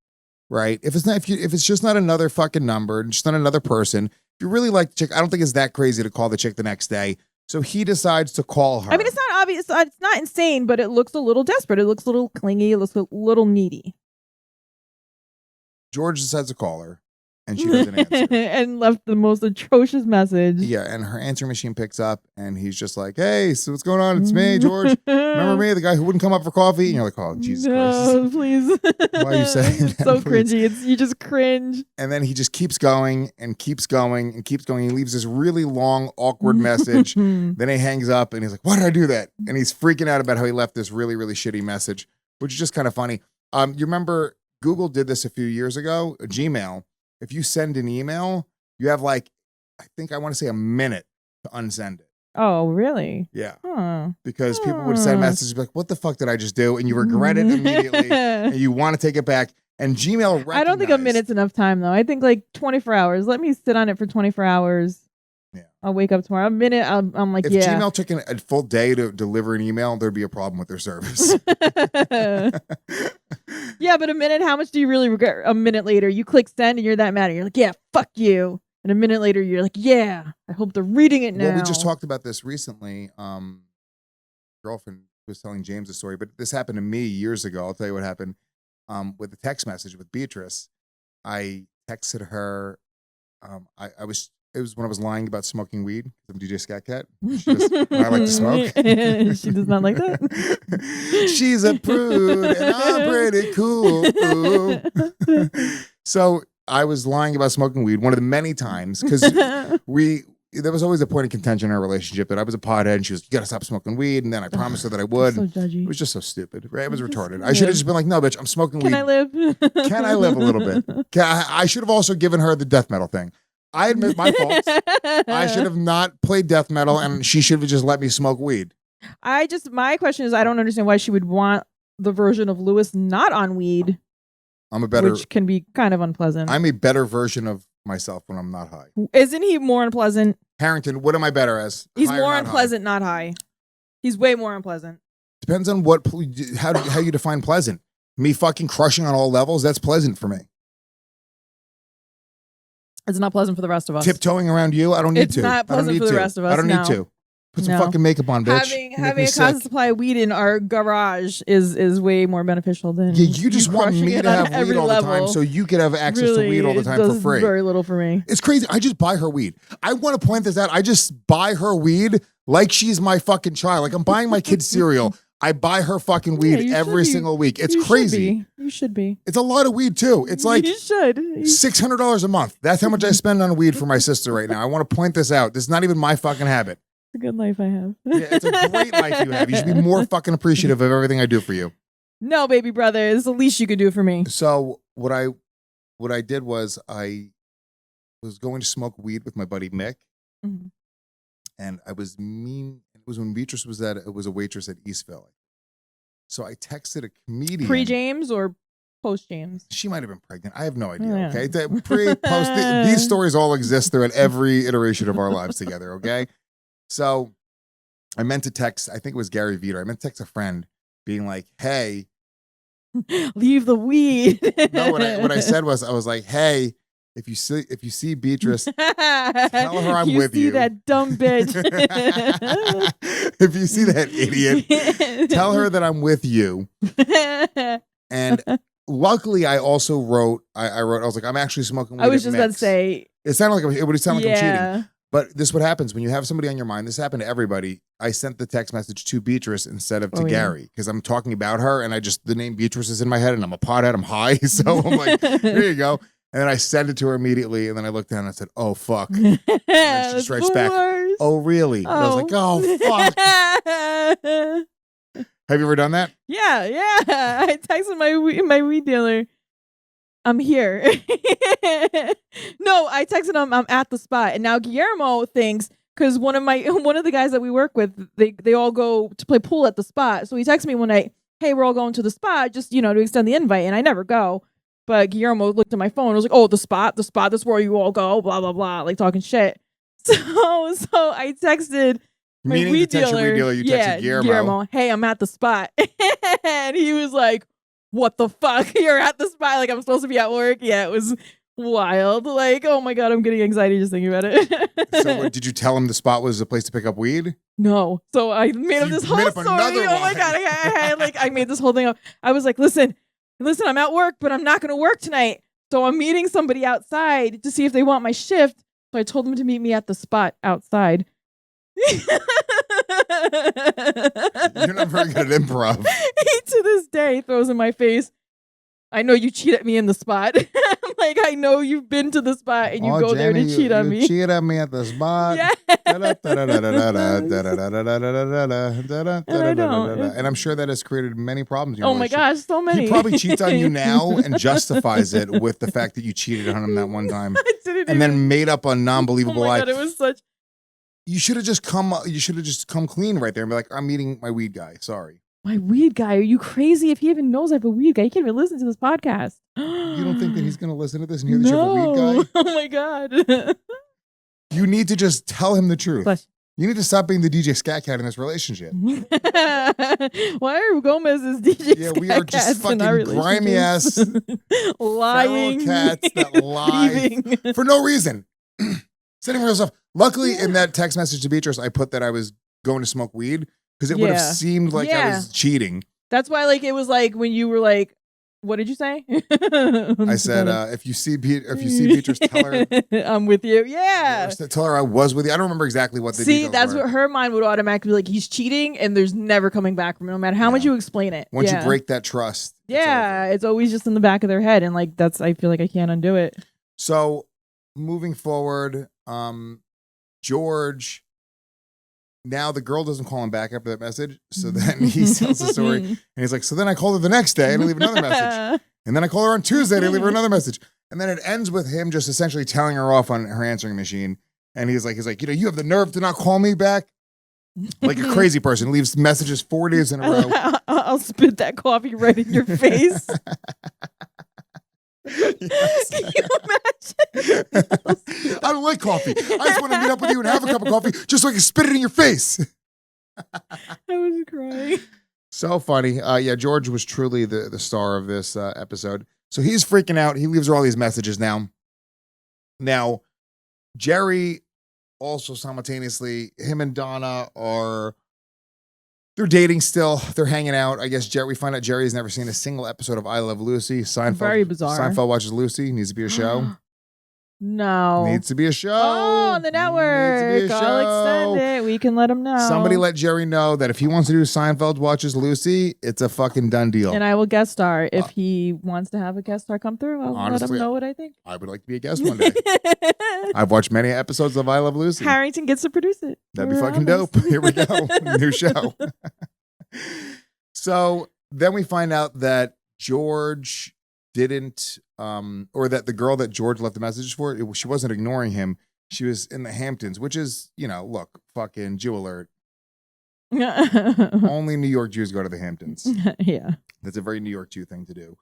Speaker 3: right? If it's just not another fucking number, and just not another person. If you really like the chick, I don't think it's that crazy to call the chick the next day. So he decides to call her.
Speaker 1: It's not obvious. It's not insane, but it looks a little desperate. It looks a little clingy. It looks a little needy.
Speaker 3: George decides to call her, and she doesn't answer.
Speaker 1: And left the most atrocious message.
Speaker 3: Yeah, and her answering machine picks up, and he's just like, hey, so what's going on? It's me, George. Remember me, the guy who wouldn't come up for coffee? And you're like, oh, Jesus Christ.
Speaker 1: Please.
Speaker 3: Why are you saying that?
Speaker 1: So
Speaker 3: please?
Speaker 1: cringy. You just cringe.
Speaker 3: And then he just keeps going and keeps going and keeps going. He leaves this really long, awkward message. Then he hangs up, and he's like, why did I do that? And he's freaking out about how he left this really, really shitty message. which is just kind of funny. You remember Google did this a few years ago, Gmail. If you send an email, you have like, I think I want to say a minute to unsend it.
Speaker 1: Oh, really?
Speaker 3: Yeah.
Speaker 1: Huh.
Speaker 3: Because people would send messages like, what the fuck did I just do? And you regret it immediately and you want to take it back. And Gmail
Speaker 1: I don't think a minute's enough time, though. I think like 24 hours. Let me sit on it for 24 hours.
Speaker 3: Yeah.
Speaker 1: I'll wake up tomorrow. A minute, I'm like,
Speaker 3: if
Speaker 1: yeah.
Speaker 3: Gmail took a full day to deliver an email, there'd be a problem with their service.
Speaker 1: Yeah, but a minute, how much do you really regret? A minute later, you click send and you're that mad. You're like, yeah, fuck you. And a minute later, you're like, yeah, I hope they're reading it now.
Speaker 3: Well, we just talked about this recently. Girlfriend was telling James a story, but this happened to me years ago. I'll tell you what happened with a text message with Beatrice. I texted her. It was when I was lying about smoking weed. I'm DJ Skat Kat. She goes, I like to smoke.
Speaker 1: She does not like that.
Speaker 3: She's a prude and I'm pretty cool. So I was lying about smoking weed one of the many times because there was always a point of contention in our relationship that I was a pothead and she was, you gotta stop smoking weed. And then I promised her that I would.
Speaker 1: So judgy.
Speaker 3: It was just so stupid, right? It was retarded. I should have just been like, no, bitch, I'm smoking weed.
Speaker 1: Can I live?
Speaker 3: Can I live a little bit? I should have also given her the death metal thing. I admit my faults. I should have not played death metal and she should have just let me smoke weed.
Speaker 1: My question is, I don't understand why she would want the version of Lewis not on weed. Which can be kind of unpleasant.
Speaker 3: I'm a better version of myself when I'm not high.
Speaker 1: Isn't he more unpleasant?
Speaker 3: Harrington, what am I better as?
Speaker 1: He's more unpleasant, not high. He's way more unpleasant.
Speaker 3: Depends on how you define pleasant. Me fucking crushing on all levels, that's pleasant for me.
Speaker 1: It's not pleasant for the rest of us.
Speaker 3: Tiptoeing around you, I don't need to.
Speaker 1: It's not pleasant for the rest of us.
Speaker 3: I don't need to. Put some fucking makeup on, bitch.
Speaker 1: Having a constant supply of weed in our garage is way more beneficial than
Speaker 3: you just want me to have weed all the time so you could have access to weed all the time for free.
Speaker 1: Very little for me.
Speaker 3: It's crazy. I just buy her weed. I want to point this out. I just buy her weed like she's my fucking child. Like I'm buying my kid cereal. I buy her fucking weed every single week. It's crazy.
Speaker 1: You should be.
Speaker 3: It's a lot of weed too. It's like
Speaker 1: you should.
Speaker 3: $600 a month. That's how much I spend on weed for my sister right now. I want to point this out. This is not even my fucking habit.
Speaker 1: It's a good life I have.
Speaker 3: Yeah, it's a great life you have. You should be more fucking appreciative of everything I do for you.
Speaker 1: No, baby brother, it's the least you could do for me.
Speaker 3: So what I did was I was going to smoke weed with my buddy Mick, and I was mean. It was when Beatrice was a waitress at Eastville. So I texted a comedian.
Speaker 1: Pre-James or post-James?
Speaker 3: She might have been pregnant. I have no idea. Yeah. Okay, pre, post. These stories all exist throughout every iteration of our lives together. Okay. So I meant to text, I think it was Gary Veter. I meant to text a friend being like, hey.
Speaker 1: Leave the weed.
Speaker 3: No, what I said was, I was like, hey, if you see Beatrice, tell her I'm with you.
Speaker 1: You see that dumb bitch.
Speaker 3: If you see that idiot, tell her that I'm with you. And luckily I also wrote, I was like, I'm actually smoking weed.
Speaker 1: I was just about to say.
Speaker 3: It sounded like it would sound like I'm cheating. But this is what happens when you have somebody on your mind. This happened to everybody. I sent the text message to Beatrice instead of to Gary because I'm talking about her and the name Beatrice is in my head and I'm a pothead. I'm high. So I'm like, here you go. And then I sent it to her immediately. And then I looked down and I said, oh, fuck. And then she just writes back, oh, really? And I was like, oh, fuck. Have you ever done that?
Speaker 1: Yeah. I texted my weed dealer. I'm here. No, I texted him, I'm at the spot. And now Guillermo thinks, because one of the guys that we work with, they all go to play pool at the spot. So he texted me one night, hey, we're all going to the spot, just, to extend the invite. And I never go. But Guillermo looked at my phone and was like, oh, the spot, that's where you all go, blah, blah, blah, like talking shit. So I texted my weed dealer.
Speaker 3: You texted
Speaker 1: Guillermo, hey, I'm at the spot. And he was like, what the fuck? You're at the spot? Like, I'm supposed to be at work? Yeah, it was wild. Like, oh my God, I'm getting anxiety just thinking about it.
Speaker 3: So did you tell him the spot was a place to pick up weed?
Speaker 1: No. So I made up this whole story. Oh my God. I made this whole thing up. I was like, listen, I'm at work, but I'm not going to work tonight. So I'm meeting somebody outside to see if they want my shift. So I told them to meet me at the spot outside.
Speaker 3: You're not very good at improv.
Speaker 1: He to this day throws in my face, I know you cheat at me in the spot. I'm like, I know you've been to the spot and you go there to cheat on me.
Speaker 3: You cheat on me at the spot.
Speaker 1: Yeah. And I don't.
Speaker 3: And I'm sure that has created many problems in your
Speaker 1: Oh my
Speaker 3: relationship.
Speaker 1: gosh, so many.
Speaker 3: He probably cheats on you now and justifies it with the fact that you cheated on him that one time. And then made up a non-believable lie.
Speaker 1: Oh my God, it was such.
Speaker 3: You should have just come clean right there and be like, I'm meeting my weed guy. Sorry.
Speaker 1: My weed guy? Are you crazy? If he even knows I have a weed guy, he can't even listen to this podcast.
Speaker 3: You don't think that he's going to listen to this and hear that you have a weed guy?
Speaker 1: Oh my God.
Speaker 3: You need to just tell him the truth.
Speaker 1: Bless.
Speaker 3: You need to stop being the DJ Skat Kat in this relationship.
Speaker 1: Why are Gomez's DJ?
Speaker 3: Yeah, we are just fucking grimy ass
Speaker 1: lying
Speaker 3: cats that lie for no reason. Sitting for yourself. Luckily, in that text message to Beatrice, I put that I was going to smoke weed because it would have seemed like I was cheating.
Speaker 1: That's why, like, it was like when you were like, "What did you say?"
Speaker 3: I said, "If you see Beatrice, tell her
Speaker 1: I'm with you." Yeah,
Speaker 3: tell her I was with you. I don't remember exactly what the details
Speaker 1: that's
Speaker 3: were.
Speaker 1: what her mind would automatically be like. He's cheating, and there's never coming back from it, no matter how much you explain it.
Speaker 3: Once you break that trust,
Speaker 1: it's always just in the back of their head, and like I feel like I can't undo it.
Speaker 3: So moving forward, George. Now the girl doesn't call him back after that message. So then he tells the story and he's like, so then I called her the next day and I leave another message. And then I call her on Tuesday and I leave her another message. And then it ends with him just essentially telling her off on her answering machine. And he's like, you have the nerve to not call me back? Like a crazy person. Leaves messages 4 days in a row.
Speaker 1: I'll spit that coffee right in your face.
Speaker 3: Yes.
Speaker 1: Can you imagine?
Speaker 3: I don't like coffee. I just want to meet up with you and have a cup of coffee just so I can spit it in your face.
Speaker 1: I was crying.
Speaker 3: So funny. George was truly the star of this episode. So he's freaking out. He leaves her all these messages now. Now, Jerry also simultaneously, him and Donna they're dating still. They're hanging out. I guess we find out Jerry has never seen a single episode of I Love Lucy. Seinfeld.
Speaker 1: Very bizarre.
Speaker 3: Seinfeld watches Lucy. Needs to be a show.
Speaker 1: No.
Speaker 3: Needs to be a show.
Speaker 1: Oh, on the network.
Speaker 3: Needs to be a
Speaker 1: I'll
Speaker 3: show.
Speaker 1: extend it. We can let him know.
Speaker 3: Somebody let Jerry know that if he wants to do Seinfeld watches Lucy, it's a fucking done deal.
Speaker 1: And I will guest star. If he wants to have a guest star come through, I'll let him know what I think.
Speaker 3: I would like to be a guest one day. I've watched many episodes of I Love Lucy.
Speaker 1: Harrington gets to produce it.
Speaker 3: That'd be fucking dope. Here we go. New show. So then we find out that George didn't, or that the girl that George left the messages for, she wasn't ignoring him. She was in the Hamptons, which is, look, fucking Jew alert. Only New York Jews go to the Hamptons.
Speaker 1: Yeah.
Speaker 3: That's a very New York Jew thing to do.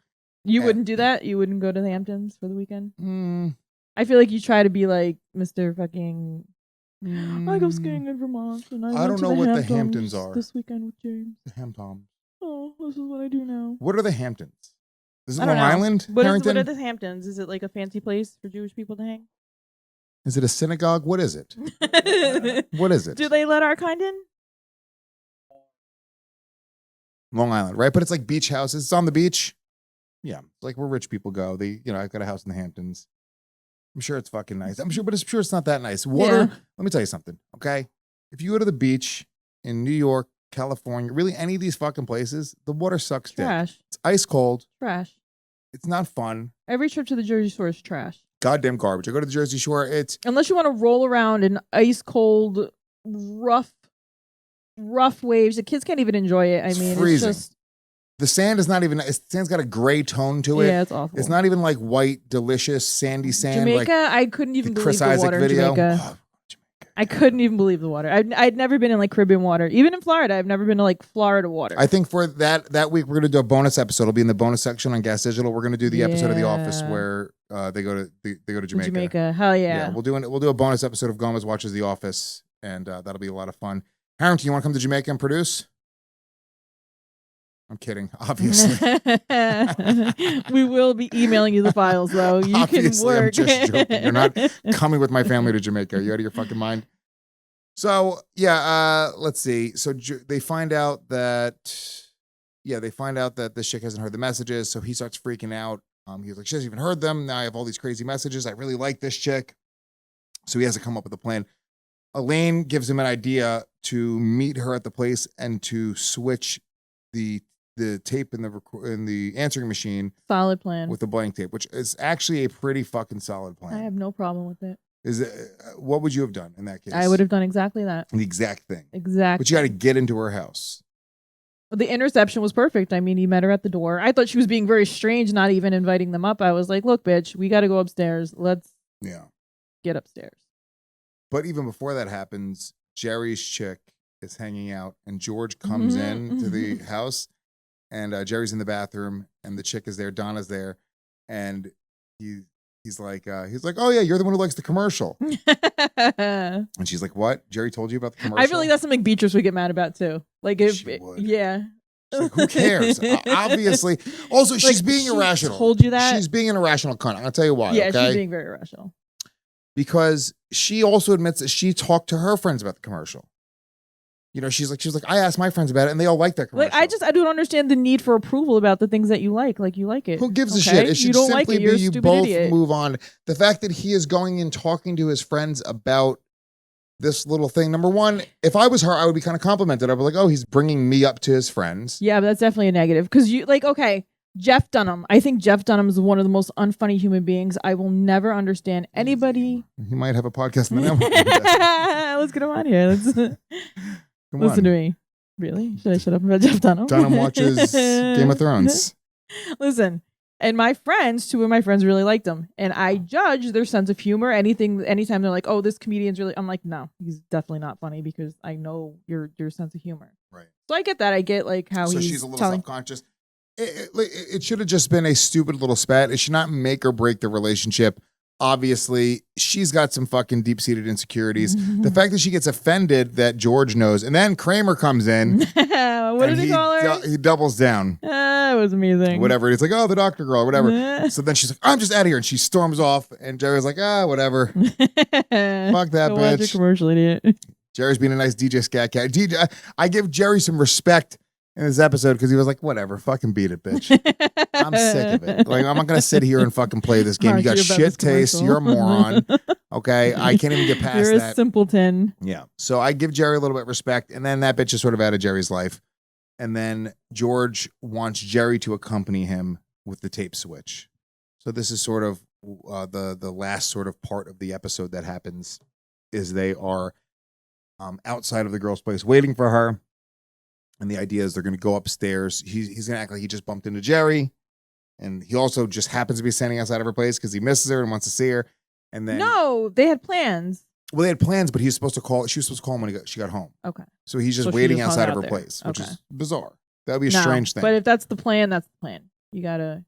Speaker 1: You wouldn't do that? You wouldn't go to the Hamptons for the weekend? I feel like you try to be like Mr. fucking... I go skiing in Vermont. And I
Speaker 3: don't know what the Hamptons are.
Speaker 1: This weekend with James.
Speaker 3: The Hamptons.
Speaker 1: Oh, this is what I do now.
Speaker 3: What are the Hamptons? Is it
Speaker 1: I
Speaker 3: Long
Speaker 1: don't know.
Speaker 3: Island?
Speaker 1: What
Speaker 3: Harrington?
Speaker 1: are the Hamptons? Is it like a fancy place for Jewish people to hang?
Speaker 3: Is it a synagogue? What is it? What is it?
Speaker 1: Do they let our kind in?
Speaker 3: Long Island, right? But it's like beach houses. It's on the beach. Yeah, it's like where rich people go. I've got a house in the Hamptons. I'm sure it's fucking nice. I'm sure it's not that nice. Water.
Speaker 1: Yeah.
Speaker 3: Let me tell you something, okay? If you go to the beach in New York, California, really any of these fucking places, the water sucks dick.
Speaker 1: Trash.
Speaker 3: It's ice cold.
Speaker 1: Trash.
Speaker 3: It's not fun.
Speaker 1: Every trip to the Jersey Shore is trash.
Speaker 3: Goddamn garbage. I go to the Jersey Shore. It's
Speaker 1: unless you want to roll around in ice cold, rough waves. The kids can't even enjoy it. I mean,
Speaker 3: freezing.
Speaker 1: It's just
Speaker 3: the sand is not even. The sand's got a gray tone to it.
Speaker 1: Yeah, it's awful.
Speaker 3: It's not even like white, delicious, sandy sand.
Speaker 1: Jamaica,
Speaker 3: like
Speaker 1: I couldn't even
Speaker 3: the
Speaker 1: believe
Speaker 3: Chris
Speaker 1: the
Speaker 3: Isaac
Speaker 1: water
Speaker 3: video.
Speaker 1: in Jamaica. I couldn't even believe the water. I'd never been in like Caribbean water. Even in Florida, I've never been to like Florida water.
Speaker 3: I think for that week, we're going to do a bonus episode. It'll be in the bonus section on Gas Digital. We're going to do the episode of The Office where they go to Jamaica.
Speaker 1: Jamaica, hell yeah.
Speaker 3: We'll do a bonus episode of Gomez Watches The Office, and that'll be a lot of fun. Harrington, you want to come to Jamaica and produce? I'm kidding, obviously.
Speaker 1: We will be emailing you the files, though. You
Speaker 3: obviously,
Speaker 1: can work.
Speaker 3: I'm just joking. You're not coming with my family to Jamaica. Are you out of your fucking mind? So, let's see. So they find out that this chick hasn't heard the messages, so he starts freaking out. He's like, she hasn't even heard them. Now I have all these crazy messages. I really like this chick. So he has to come up with a plan. Elaine gives him an idea to meet her at the place and to switch the the tape in the answering machine
Speaker 1: Solid plan.
Speaker 3: with the blank tape, which is actually a pretty fucking solid plan.
Speaker 1: I have no problem with it.
Speaker 3: What would you have done in that case?
Speaker 1: I would have done exactly that.
Speaker 3: The exact thing.
Speaker 1: Exactly.
Speaker 3: But you got to get into her house.
Speaker 1: The interception was perfect. I mean, he met her at the door. I thought she was being very strange, not even inviting them up. I was like, look, bitch, we got to go upstairs. Let's get upstairs.
Speaker 3: But even before that happens, Jerry's chick is hanging out, and George comes in to the house, and Jerry's in the bathroom, and the chick is there. Donna's there, and he's like, oh yeah, you're the one who likes the commercial. And she's like, what? Jerry told you about the commercial?
Speaker 1: I feel like that's something Beatrice would get mad about too. Like if yeah.
Speaker 3: She's like, who cares? Obviously. Also, she's being irrational.
Speaker 1: Told you that?
Speaker 3: She's being an irrational cunt. I'll tell you why.
Speaker 1: Yeah,
Speaker 3: okay?
Speaker 1: she's being very irrational.
Speaker 3: Because she also admits that she talked to her friends about the commercial. You know, she's like, I asked my friends about it, and they all like that commercial.
Speaker 1: Like, I don't understand the need for approval about the things that you like. Like, you like it.
Speaker 3: Who gives a shit? It should
Speaker 1: you don't
Speaker 3: simply
Speaker 1: like it,
Speaker 3: be
Speaker 1: you're a
Speaker 3: you
Speaker 1: stupid
Speaker 3: both
Speaker 1: idiot.
Speaker 3: move on. The fact that he is going and talking to his friends about this little thing. Number one, if I was her, I would be kind of complimented. I'd be like, oh, he's bringing me up to his friends.
Speaker 1: Yeah, but that's definitely a negative. Because you, like, okay, Jeff Dunham. I think Jeff Dunham is one of the most unfunny human beings. I will never understand anybody.
Speaker 3: He might have a podcast on the network.
Speaker 1: Let's get him on here. Listen
Speaker 3: on.
Speaker 1: to me. Really? Should I shut up about Jeff Dunham?
Speaker 3: Dunham watches Game of Thrones.
Speaker 1: Listen, and my friends, two of my friends really liked him. And I judge their sense of humor. Anytime they're like, oh, this comedian's really, I'm like, no, he's definitely not funny because I know your sense of humor.
Speaker 3: Right.
Speaker 1: So I get that. I get like how
Speaker 3: so
Speaker 1: he's
Speaker 3: she's a little self-conscious. It should have just been a stupid little spat. It should not make or break the relationship. Obviously, she's got some fucking deep-seated insecurities. The fact that she gets offended that George knows, and then Kramer comes in.
Speaker 1: What did he call her?
Speaker 3: He doubles down.
Speaker 1: It was amazing.
Speaker 3: Whatever. He's like, oh, the doctor girl, whatever. So then she's like, I'm just out of here. And she storms off. And Jerry's like, whatever. Fuck that
Speaker 1: Go watch
Speaker 3: bitch.
Speaker 1: a commercial, idiot.
Speaker 3: Jerry's being a nice DJ Skat Kat. I give Jerry some respect in this episode because he was like, whatever, fucking beat it, bitch. I'm sick of it. Like, I'm not going to sit here and fucking play this game. You got shit taste. You're a moron. Okay? I can't even get past that.
Speaker 1: You're a simpleton.
Speaker 3: Yeah. So I give Jerry a little bit of respect. And then that bitch is sort of out of Jerry's life. And then George wants Jerry to accompany him with the tape switch. So this is sort of the last sort of part of the episode that happens is they are outside of the girl's place waiting for her. And the idea is they're going to go upstairs. He's going to act like he just bumped into Jerry. And he also just happens to be standing outside of her place because he misses her and wants to see her. And then
Speaker 1: No, they had plans.
Speaker 3: Well, they had plans, but she was supposed to call him when she got home.
Speaker 1: Okay.
Speaker 3: So he's just
Speaker 1: So she
Speaker 3: waiting
Speaker 1: just hung
Speaker 3: outside
Speaker 1: out
Speaker 3: of her
Speaker 1: there.
Speaker 3: place, which
Speaker 1: Okay.
Speaker 3: is bizarre. That would be a strange thing.
Speaker 1: But if that's the plan, that's the plan. You gotta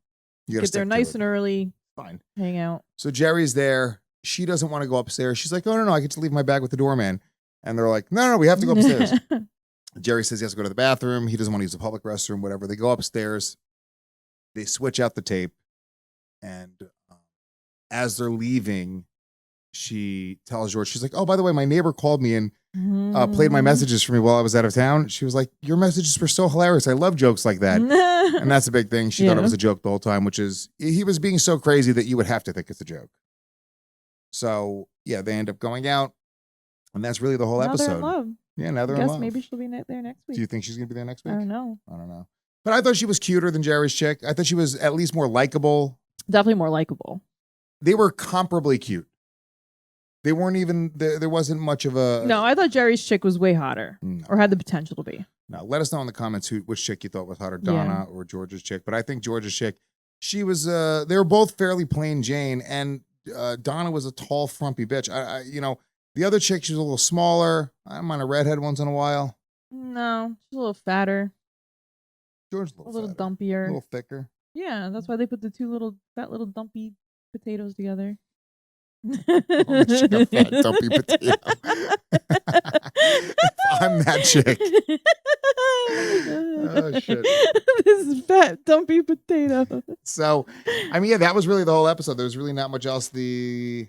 Speaker 1: get
Speaker 3: stick
Speaker 1: there
Speaker 3: to
Speaker 1: nice
Speaker 3: it.
Speaker 1: and early.
Speaker 3: Fine.
Speaker 1: Hang out.
Speaker 3: So Jerry's there. She doesn't want to go upstairs. She's like, oh, no, I get to leave my bag with the doorman. And they're like, no, we have to go upstairs. Jerry says he has to go to the bathroom. He doesn't want to use the public restroom, whatever. They go upstairs. They switch out the tape. And as they're leaving, she tells George, she's like, oh, by the way, my neighbor called me and played my messages for me while I was out of town. She was like, your messages were so hilarious. I love jokes like that. And that's a big thing. She thought it was a joke the whole time, which is he was being so crazy that you would have to think it's a joke. So, yeah, they end up going out. And that's really the whole
Speaker 1: Now
Speaker 3: episode.
Speaker 1: they're in love.
Speaker 3: Yeah, now they're
Speaker 1: I
Speaker 3: in
Speaker 1: guess
Speaker 3: love.
Speaker 1: maybe she'll be there next week.
Speaker 3: Do you think she's going to be there next week?
Speaker 1: I don't know.
Speaker 3: I don't know. But I thought she was cuter than Jerry's chick. I thought she was at least more likable.
Speaker 1: Definitely more likable.
Speaker 3: They were comparably cute. They weren't even, there wasn't much of a...
Speaker 1: No, I thought Jerry's chick was way hotter.
Speaker 3: No.
Speaker 1: Or had the potential to be.
Speaker 3: No, let us know in the comments which chick you thought was hotter, Donna or George's chick. But I think George's chick, she was, they were both fairly plain Jane. And Donna was a tall, frumpy bitch. The other chick, she was a little smaller. I'm on a redhead once in a while.
Speaker 1: No, she's a little fatter.
Speaker 3: George's
Speaker 1: A little
Speaker 3: fatter,
Speaker 1: dumpier.
Speaker 3: a little thicker.
Speaker 1: Yeah, that's why they put the two fat little dumpy potatoes together.
Speaker 3: Oh, chick, a fat, dumpy potato. I'm that chick. Oh, shit.
Speaker 1: This is fat, dumpy potato.
Speaker 3: So, I mean, yeah, that was really the whole episode. There was really not much else. The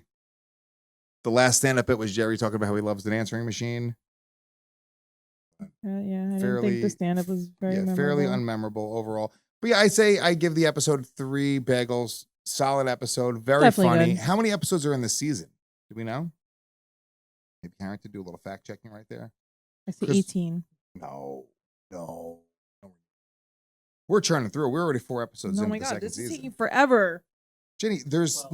Speaker 3: last stand-up bit was Jerry talking about how he loves the answering machine.
Speaker 1: I didn't think the stand-up was very memorable.
Speaker 3: Fairly unmemorable overall. But yeah, I give the episode 3 bagels. Solid episode. Very
Speaker 1: Definitely
Speaker 3: funny.
Speaker 1: good.
Speaker 3: How many episodes are in this season? Do we know? Maybe Karen to do a little fact checking right there.
Speaker 1: I see 18.
Speaker 3: No. We're churning through. We're already 4 episodes
Speaker 1: Oh
Speaker 3: into
Speaker 1: my
Speaker 3: the
Speaker 1: god,
Speaker 3: second
Speaker 1: this is
Speaker 3: season.
Speaker 1: taking forever.
Speaker 3: Jenny, there's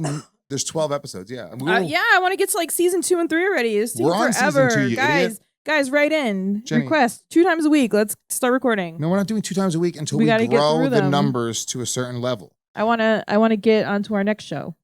Speaker 3: 12 episodes. Yeah. And
Speaker 1: Yeah, I want to get to like season 2 and 3 already. It's taking
Speaker 3: We're on
Speaker 1: forever.
Speaker 3: season 2, you idiot.
Speaker 1: Guys, write in.
Speaker 3: Jenny.
Speaker 1: Request 2 times a week. Let's start recording.
Speaker 3: No, we're not doing 2 times a week until
Speaker 1: We
Speaker 3: we
Speaker 1: gotta get
Speaker 3: grow
Speaker 1: through
Speaker 3: the
Speaker 1: them.
Speaker 3: numbers to a certain level.
Speaker 1: I wanna get onto our next show.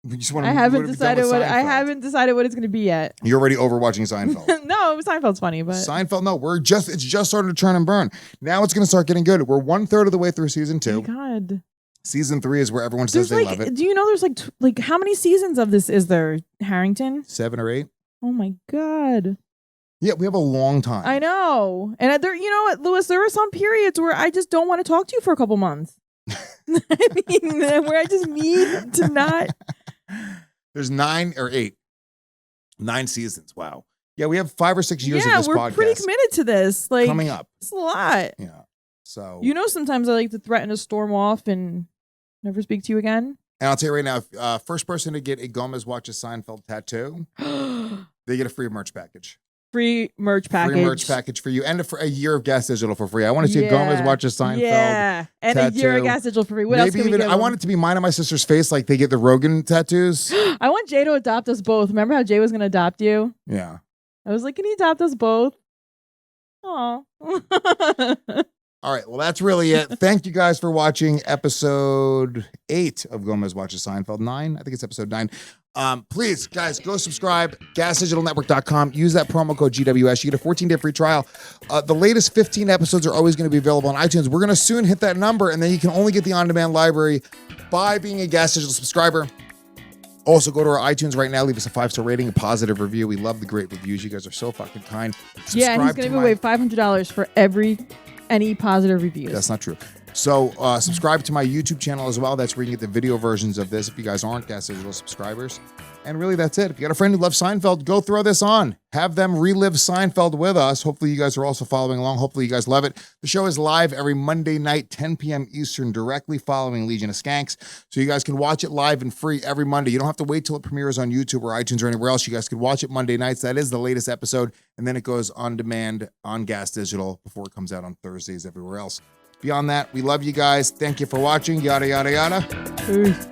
Speaker 3: We just wanna,
Speaker 1: I
Speaker 3: you
Speaker 1: haven't
Speaker 3: wanna be done with
Speaker 1: decided I
Speaker 3: Seinfeld.
Speaker 1: haven't decided what it's gonna be yet.
Speaker 3: You're already overwatching Seinfeld.
Speaker 1: No, Seinfeld's funny, but
Speaker 3: Seinfeld, no, it's just starting to turn and burn. Now it's going to start getting good. We're 1/3 of the way through season 2.
Speaker 1: oh my god.
Speaker 3: Season 3 is where everyone says
Speaker 1: There's
Speaker 3: they love it.
Speaker 1: do you know there's like how many seasons of this is there, Harrington?
Speaker 3: 7 or 8.
Speaker 1: Oh my god.
Speaker 3: Yeah, we have a long time.
Speaker 1: I know. And there, you know what, Lewis, there are some periods where I just don't want to talk to you for a couple months. I mean, where I just need to not.
Speaker 3: There's 9 or 8. 9 seasons. Wow. Yeah, we have 5 or 6 years of this
Speaker 1: we're
Speaker 3: podcast
Speaker 1: pretty committed to this. Like
Speaker 3: coming up.
Speaker 1: It's a lot.
Speaker 3: Yeah. So
Speaker 1: You know, sometimes I like to threaten to storm off and never speak to you again.
Speaker 3: and I'll tell you right now, first person to get a Gomez Watches Seinfeld tattoo, they get a free merch package.
Speaker 1: Free merch package.
Speaker 3: Free merch package for you, and a year of Gas Digital for free. I want to see a Gomez Watches Seinfeld.
Speaker 1: Yeah, and a year of
Speaker 3: tattoo.
Speaker 1: Gas Digital for free. What else
Speaker 3: Maybe
Speaker 1: can we
Speaker 3: even
Speaker 1: give
Speaker 3: I
Speaker 1: them?
Speaker 3: want it to be mine and my sister's face, like they get the Rogan tattoos.
Speaker 1: I want Jay to adopt us both. Remember how Jay was going to adopt you?
Speaker 3: Yeah.
Speaker 1: I was like, can he adopt us both? Aw.
Speaker 3: All right. Well, that's really it. Thank you guys for watching episode 8 of Gomez Watches Seinfeld. 9. I think it's episode 9. Please, guys, go subscribe. GasDigitalNetwork.com. Use that promo code GWS. You get a 14-day free trial. The latest 15 episodes are always going to be available on iTunes. We're going to soon hit that number, and then you can only get the on-demand library by being a Gas Digital subscriber. Also, go to our iTunes right now. Leave us a 5-star rating, a positive review. We love the great reviews. You guys are so fucking kind.
Speaker 1: Yeah, and he's going to give away $500 for any positive reviews.
Speaker 3: That's not true. So subscribe to my YouTube channel as well. That's where you can get the video versions of this if you guys aren't Gas Digital subscribers. And really, that's it. If you got a friend who loves Seinfeld, go throw this on. Have them relive Seinfeld with us. Hopefully, you guys are also following along. Hopefully, you guys love it. The show is live every Monday night, 10 p.m. Eastern, directly following Legion of Skanks. So you guys can watch it live and free every Monday. You don't have to wait till it premieres on YouTube or iTunes or anywhere else. You guys can watch it Monday nights. That is the latest episode. And then it goes on demand on Gas Digital before it comes out on Thursdays everywhere else. Beyond that, we love you guys. Thank you for watching. Yada, yada, yada.
Speaker 1: Peace.